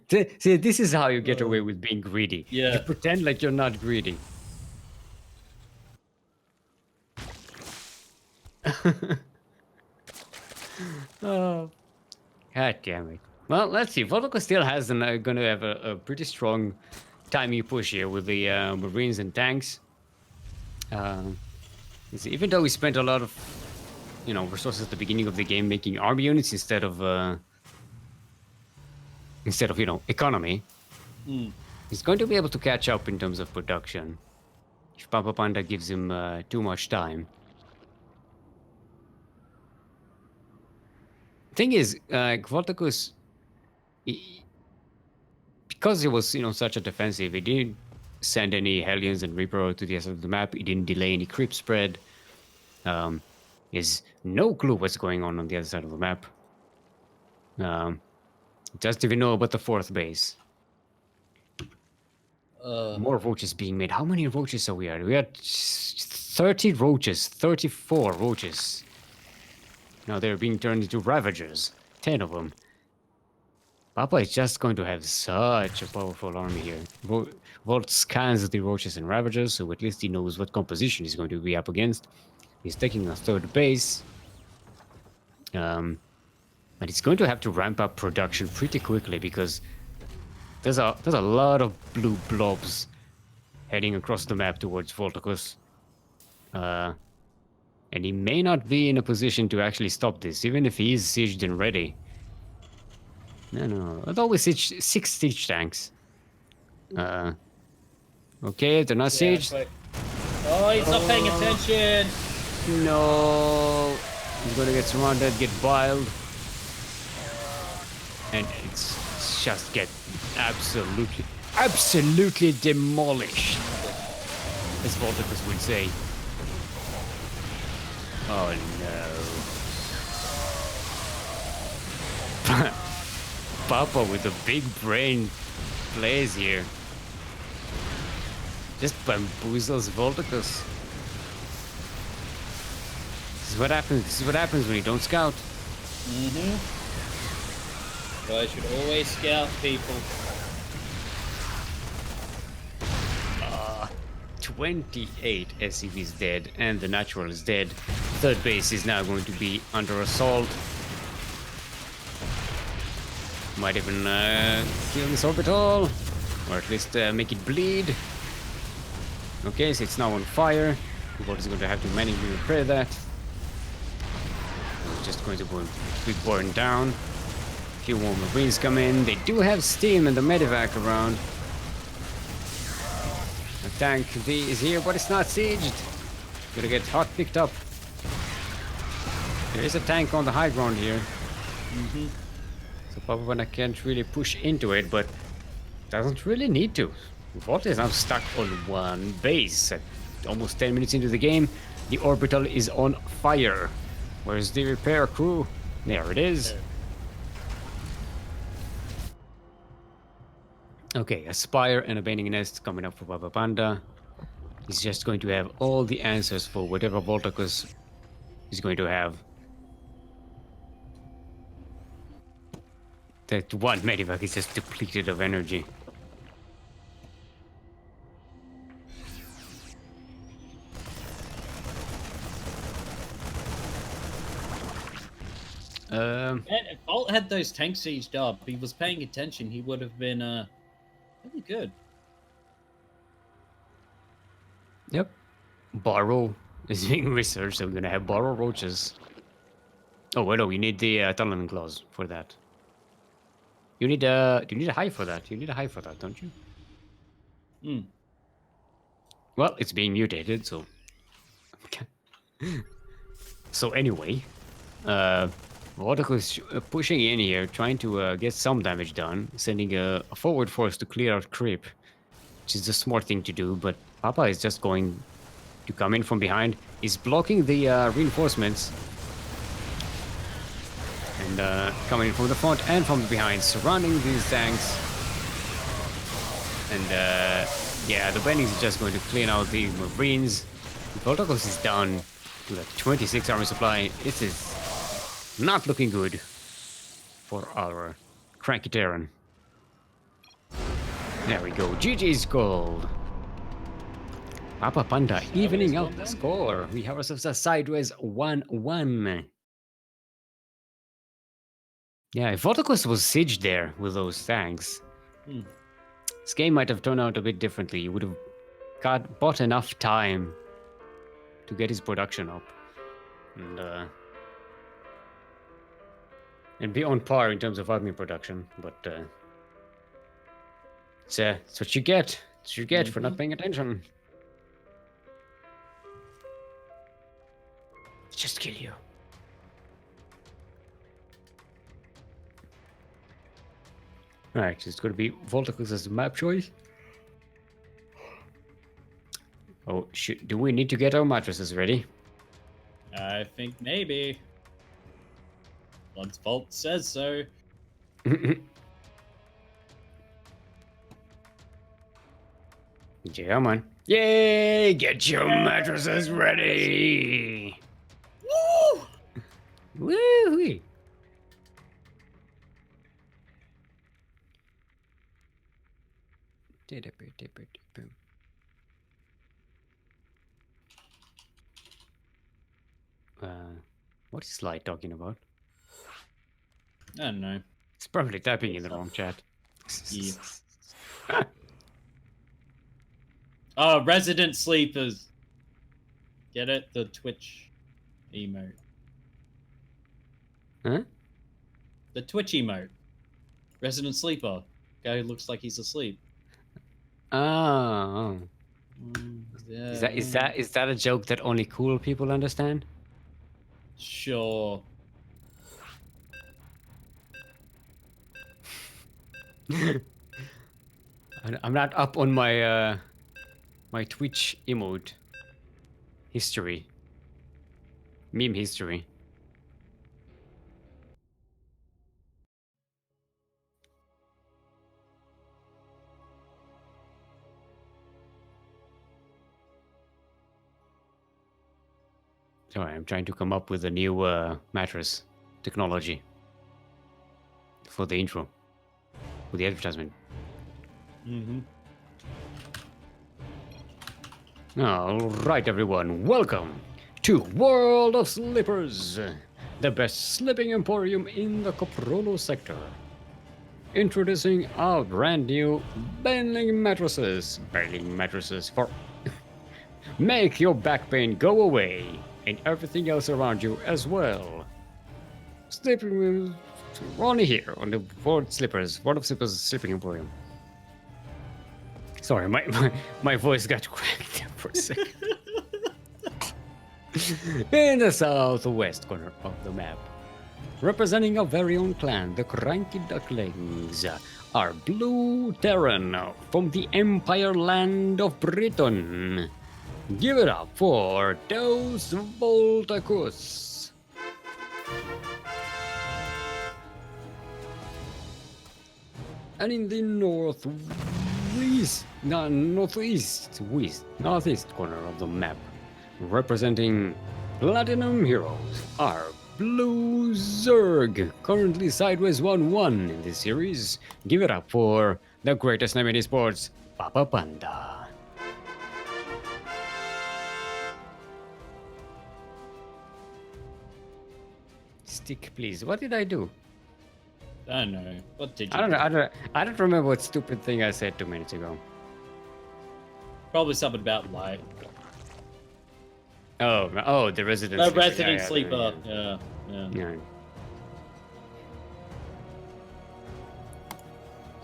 Speaker 1: See, this is how you get away with being greedy.
Speaker 2: Yeah.
Speaker 1: You pretend like you're not greedy. Oh, god damn it. Well, let's see. Vodka still has gonna have a pretty strong timing push here with the Marines and tanks. Even though we spent a lot of, resources at the beginning of the game making army units instead of economy, he's going to be able to catch up in terms of production if Papa Panda gives him too much time. Thing is, Kvartakus, because he was, such a defensive, he didn't send any Hellions and Reaper to the other side of the map. He didn't delay any creep spread. He has no clue what's going on the other side of the map. Doesn't even know about the fourth base. More roaches being made. How many roaches are we at? We are 30 roaches, 34 roaches. Now they're being turned into Ravagers. 10 of them. Papa is just going to have such a powerful army here. Volt scans the roaches and Ravagers, so at least he knows what composition he's going to be up against. He's taking a third base. But he's going to have to ramp up production pretty quickly because there's a lot of blue blobs heading across the map towards Voltocus. And he may not be in a position to actually stop this, even if he is sieged and ready. No. I'd always siege 6 siege tanks. Okay, they're not sieged.
Speaker 2: Oh, he's not paying attention!
Speaker 1: No. He's gonna get surrounded, get biled. And it's just get absolutely demolished, as Voltocus would say. Oh no. Papa with a big brain plays here. Just bamboozles Voltocus. This is what happens. This is what happens when you don't scout.
Speaker 2: Guys should always scout people.
Speaker 1: 28 SCVs dead, and the natural is dead. Third base is now going to be under assault. Might even kill this orbital, or at least make it bleed. Okay, so it's now on fire. What is going to have to manage to repair that? It's just going to be burned down. A few more Marines come in. They do have steam and the medevac around. The tank D is here, but it's not sieged. Gonna get hot picked up. There is a tank on the high ground here. So Papa can't really push into it, but doesn't really need to. Volt is now stuck on one base. At almost 10 minutes into the game, the orbital is on fire. Where's the repair crew? There it is. Okay, a Spire and a Bending Nest coming up for Papa Panda. He's just going to have all the answers for whatever Voltocus is going to have. That one Medivac is just depleted of energy.
Speaker 2: If Bolt had those tanks sieged up, he was paying attention, he would have been really good.
Speaker 1: Yep. Borrow is being researched, so we're gonna have borrow roaches. Oh wait, no, we need the Talon Claws for that. You need a hive for that. You need a hive for that, don't you? Well, it's being mutated, so. So anyway, Vorticus pushing in here, trying to get some damage done, sending a forward force to clear out creep, which is the smart thing to do, but Papa is just going to come in from behind. He's blocking the reinforcements. And coming in from the front and from behind, surrounding these tanks. And yeah, the bendings is just going to clean out the Marines. Vorticus is down to like 26 armor supply. This is not looking good for our CranKy Terran. There we go. GG's gold. Papa Panda evening out the score. We have ourselves a sideways 1-1. Yeah, if Vorticus was sieged there with those tanks, this game might have turned out a bit differently. You would have bought enough time to get his production up. And be on par in terms of admin production, but it's what you get. It's what you get for not paying attention. Just kill you. Alright, it's going to be Vorticus as the map choice. Oh, do we need to get our mattresses ready?
Speaker 2: I think maybe. Once Vault says so.
Speaker 1: Yeah, man. Yay! Get your mattresses ready!
Speaker 2: Woo!
Speaker 1: Woo-wee! What is Sly talking about?
Speaker 2: I don't know.
Speaker 1: He's probably typing in the wrong chat.
Speaker 2: Yeah. Oh, Resident Sleepers. Get it? The Twitch emote.
Speaker 1: Huh?
Speaker 2: The Twitch emote. Resident Sleeper. Guy who looks like he's asleep.
Speaker 1: Oh.
Speaker 2: Yeah.
Speaker 1: Is that a joke that only cool people understand?
Speaker 2: Sure.
Speaker 1: I'm not up on my my Twitch emote history, meme history. Sorry, I'm trying to come up with a new mattress technology for the intro, for the advertisement. All right, everyone, welcome to World of Slippers, the best slipping emporium in the Coprolo sector. Introducing our brand new bending mattresses for make your back pain go away and everything else around you as well. Sleeping only here on the World of Slippers Sleeping Emporium. Sorry, my voice got cracked for a second. In the southwest corner of the map, representing our very own clan, the CranKy Ducklings, are Blue Terran from the Empire Land of Britain. Give it up for Dos Voltacus. And in the northeast corner of the map, representing Platinum Heroes, are Blue Zerg, currently sideways 1-1 in this series. Give it up for the greatest name in esports, Papa Panda. Stick, please. What did I do?
Speaker 2: I don't know. What did you
Speaker 1: I don't know. I don't remember what stupid thing I said 2 minutes ago.
Speaker 2: Probably something about light.
Speaker 1: Oh, the resident.
Speaker 2: The resident sleeper. Yeah.
Speaker 1: Yeah.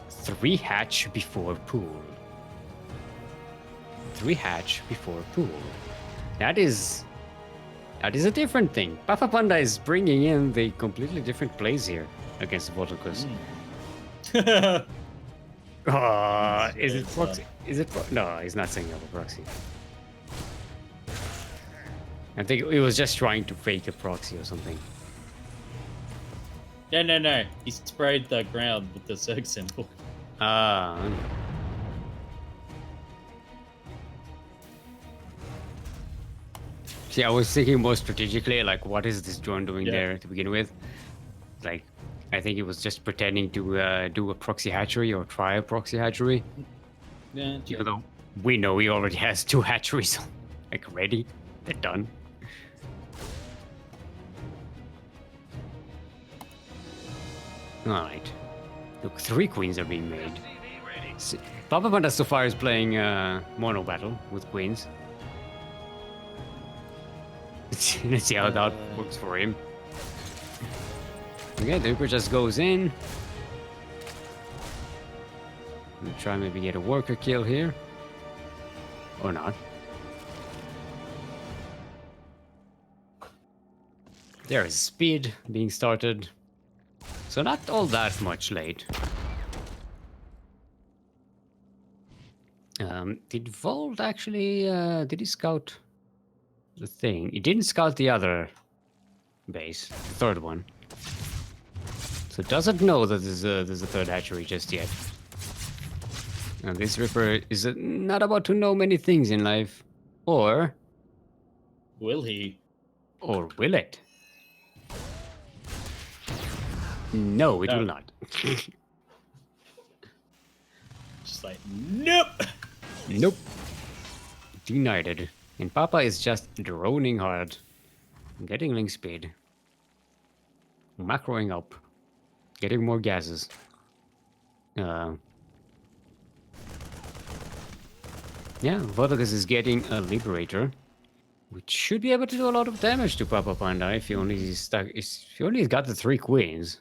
Speaker 1: 3 hatch before pool. 3 hatch before pool. That is That is a different thing. Papa Panda is bringing in the completely different plays here against Volticus. Is it proxy? Is it no, he's not saying over proxy. I think he was just trying to fake a proxy or something.
Speaker 2: No. He sprayed the ground with the Zerg symbol.
Speaker 1: See, I was thinking more strategically, like, what is this drone doing there to begin with? Like, I think he was just pretending to do a proxy hatchery or try a proxy hatchery.
Speaker 2: Yeah.
Speaker 1: Even though we know he already has 2 hatcheries, like, ready. They're done. Alright. Look, 3 queens are being made. Papa Panda so far is playing mono battle with queens. Let's see how that works for him. Okay, the Reaper just goes in. We'll try maybe get a worker kill here. Or not. There is speed being started. So not all that much late. Did Volt actually, did he scout the thing? He didn't scout the other base, the third one. So doesn't know that there's a third hatchery just yet. Now this Ripper is not about to know many things in life. Or...
Speaker 2: Will he?
Speaker 1: Or will it? No, it will not.
Speaker 2: Just like, nope!
Speaker 1: Nope. Denied it. And Papa is just droning hard. Getting link speed. Macroing up. Getting more gases. Yeah, Volticus is getting a Liberator. Which should be able to do a lot of damage to Papa Panda if he only got the 3 queens.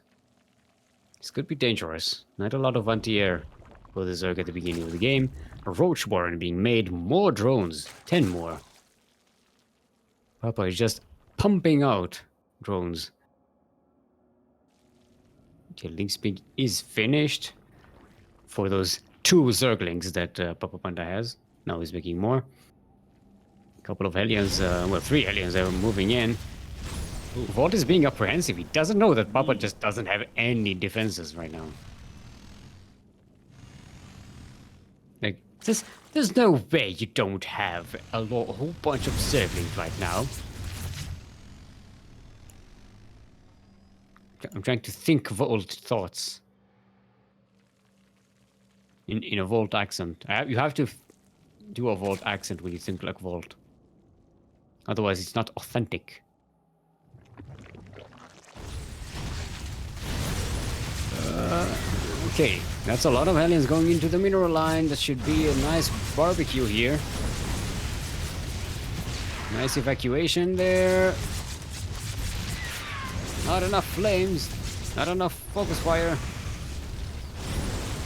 Speaker 1: This could be dangerous. Not a lot of anti-air for the Zerg at the beginning of the game. A Roach Warren being made. More drones. 10 more. Papa is just pumping out drones. Okay, link speed is finished. For those 2 Zerglings that Papa Panda has. Now he's making more. A couple of Hellions, well, 3 Hellions are moving in. Volt is being apprehensive. He doesn't know that Papa just doesn't have any defenses right now. Like, there's no way you don't have a whole bunch of Zerglings right now. I'm trying to think Volt thoughts. In a Volt accent. You have to do a Volt accent when you think like Volt. Otherwise, it's not authentic. Okay, that's a lot of Hellions going into the mineral line. That should be a nice barbecue here. Nice evacuation there. Not enough flames. Not enough focus fire.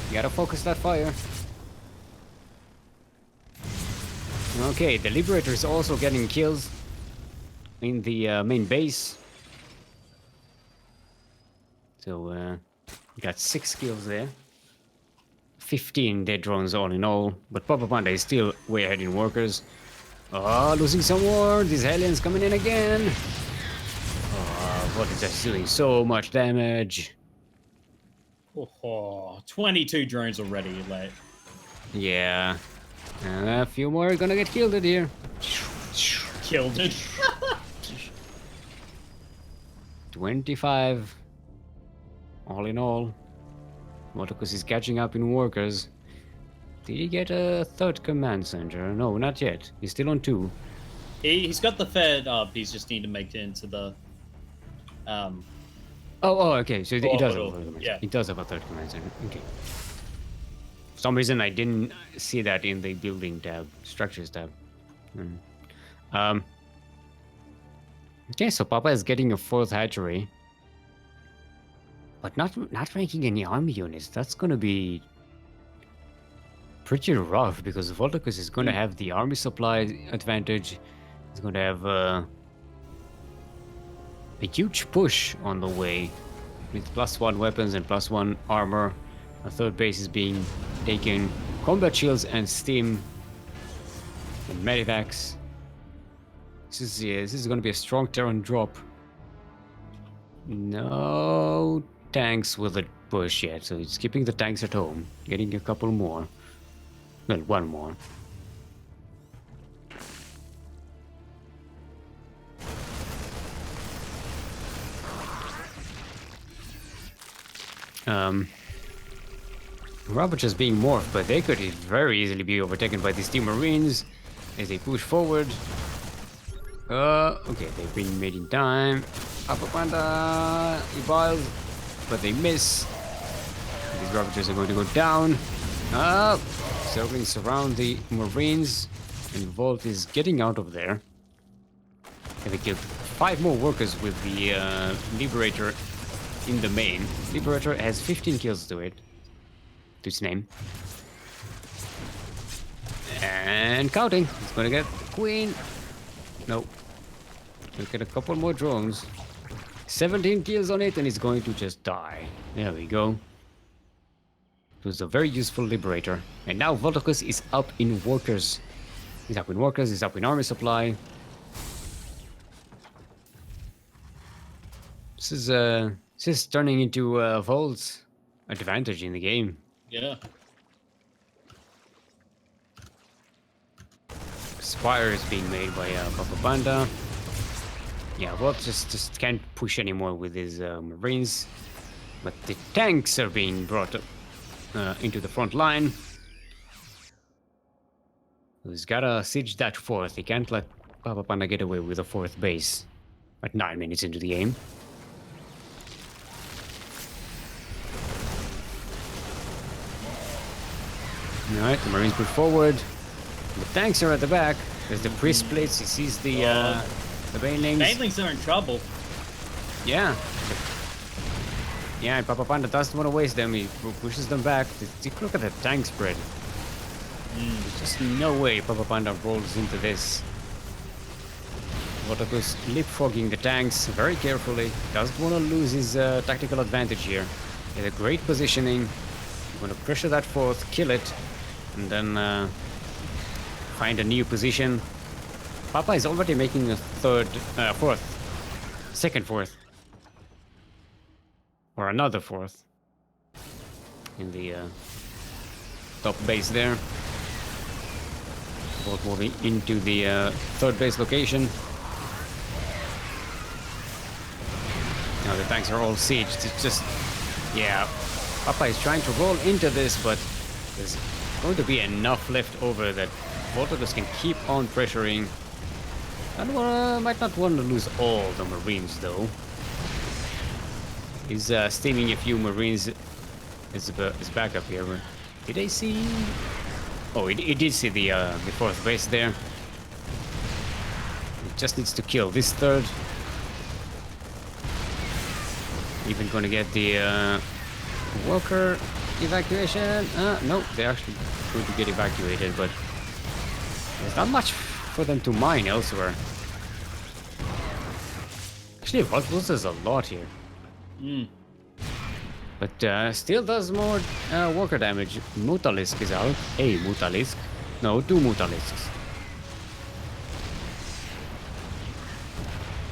Speaker 1: You gotta focus that fire. Okay, the Liberator is also getting kills in the main base. So, we got 6 kills there. 15 dead drones all in all. But Papa Panda is still way ahead in workers. Oh, losing some more. These Hellions coming in again. Oh, what is that doing? So much damage.
Speaker 2: Oh, 22 drones already, like.
Speaker 1: Yeah. A few more are gonna get killed in here.
Speaker 2: Killed it.
Speaker 1: 25. All in all. Volticus is catching up in workers. Did he get a 3rd command center? No, not yet. He's still on 2.
Speaker 2: He's got the Fed up. He's just need to make it into the.
Speaker 1: Oh, okay. So he does have a 3rd command
Speaker 2: yeah.
Speaker 1: He does have a 3rd command center. Okay. For some reason, I didn't see that in the building tab, structures tab. Okay, so Papa is getting a 4th hatchery. But not ranking any army units. That's gonna be pretty rough because Volticus is gonna have the army supply advantage. He's gonna have a huge push on the way with +1 weapons and +1 armor. A third base is being taken. Combat shields and steam and medivacs. This is going to be a strong Terran drop. No tanks with a push yet, so it's keeping the tanks at home. Getting a couple more. Well, one more. Ravagers being morphed, but they could very easily be overtaken by these two Marines as they push forward. Okay, they've been made in time. Papa Panda evolve, but they miss. These Ravagers are going to go down. Circling surround the Marines, and Volt is getting out of there. And they killed 5 more workers with the Liberator in the main. Liberator has 15 kills to its name. And counting. It's gonna get the Queen. Nope. Look at a couple more drones. 17 kills on it and it's going to just die. There we go. It was a very useful Liberator. And now Voltocus is up in workers. He's up in workers, he's up in army supply. This is turning into Volt's advantage in the game.
Speaker 2: Yeah.
Speaker 1: Spire is being made by Papa Panda. Yeah, Volt just can't push anymore with his Marines. But the tanks are being brought into the front line. He's gotta siege that fourth. He can't let Papa Panda get away with a fourth base at 9 minutes into the game. Alright, the Marines push forward. The tanks are at the back. There's the priest splits. He sees the banelings.
Speaker 2: Banelings are in trouble.
Speaker 1: Yeah. Yeah, and Papa Panda doesn't want to waste them. He pushes them back. Look at the tank spread. There's just no way Papa Panda rolls into this. Voltocus leapfrogging the tanks very carefully. Doesn't want to lose his tactical advantage here. He has a great positioning. Going to pressure that fourth, kill it, and then find a new position. Papa is already making a second fourth, or another fourth in the top base there. Both moving into the third base location. Now the tanks are all sieged. It's just, yeah. Papa is trying to roll into this, but there's going to be enough left over that Voltocus can keep on pressuring. And might not want to lose all the Marines, though. He's steaming a few Marines as backup here. Did I see? Oh, he did see the fourth base there. He just needs to kill this third. Even going to get the worker evacuation. No, they're actually going to get evacuated, but there's not much for them to mine elsewhere. Actually, Volt loses a lot here. But still does more worker damage. Mutalisk is out. A Mutalisk. No, 2 Mutalisks.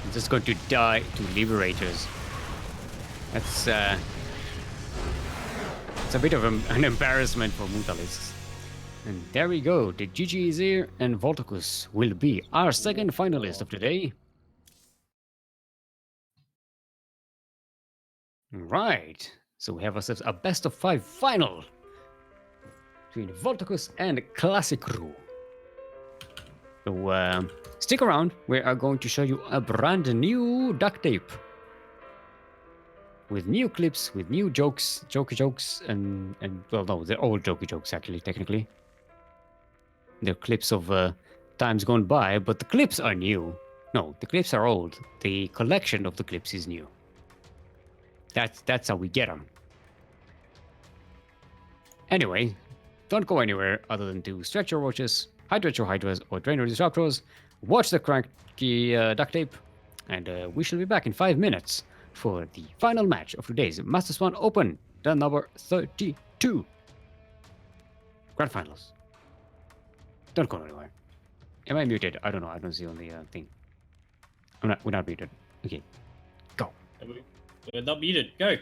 Speaker 1: I'm just going to die to Liberators. That's it's a bit of an embarrassment for Mutalisks. And there we go. The GG is here, and Voltocus will be our second finalist of today. Right. So we have ourselves a best of 5 final between Voltocus and Classic Crew. So stick around. We are going to show you a brand new duct tape. With new clips, with new jokes, and well, no, they're all jokey jokes actually, technically. They're clips of times gone by, but the clips are new. No, the clips are old. The collection of the clips is new. That's how we get them. Anyway, don't go anywhere other than to stretch your watches, hydrate your hydras, or drain your disruptors. Watch the CranKy duct tape. And we shall be back in 5 minutes for the final match of today's Master Swan Open, the number 32 Grand Finals. Don't go anywhere. Am I muted? I don't know. I don't see on the thing. We're not muted. Okay, go.
Speaker 2: We're not muted. Go.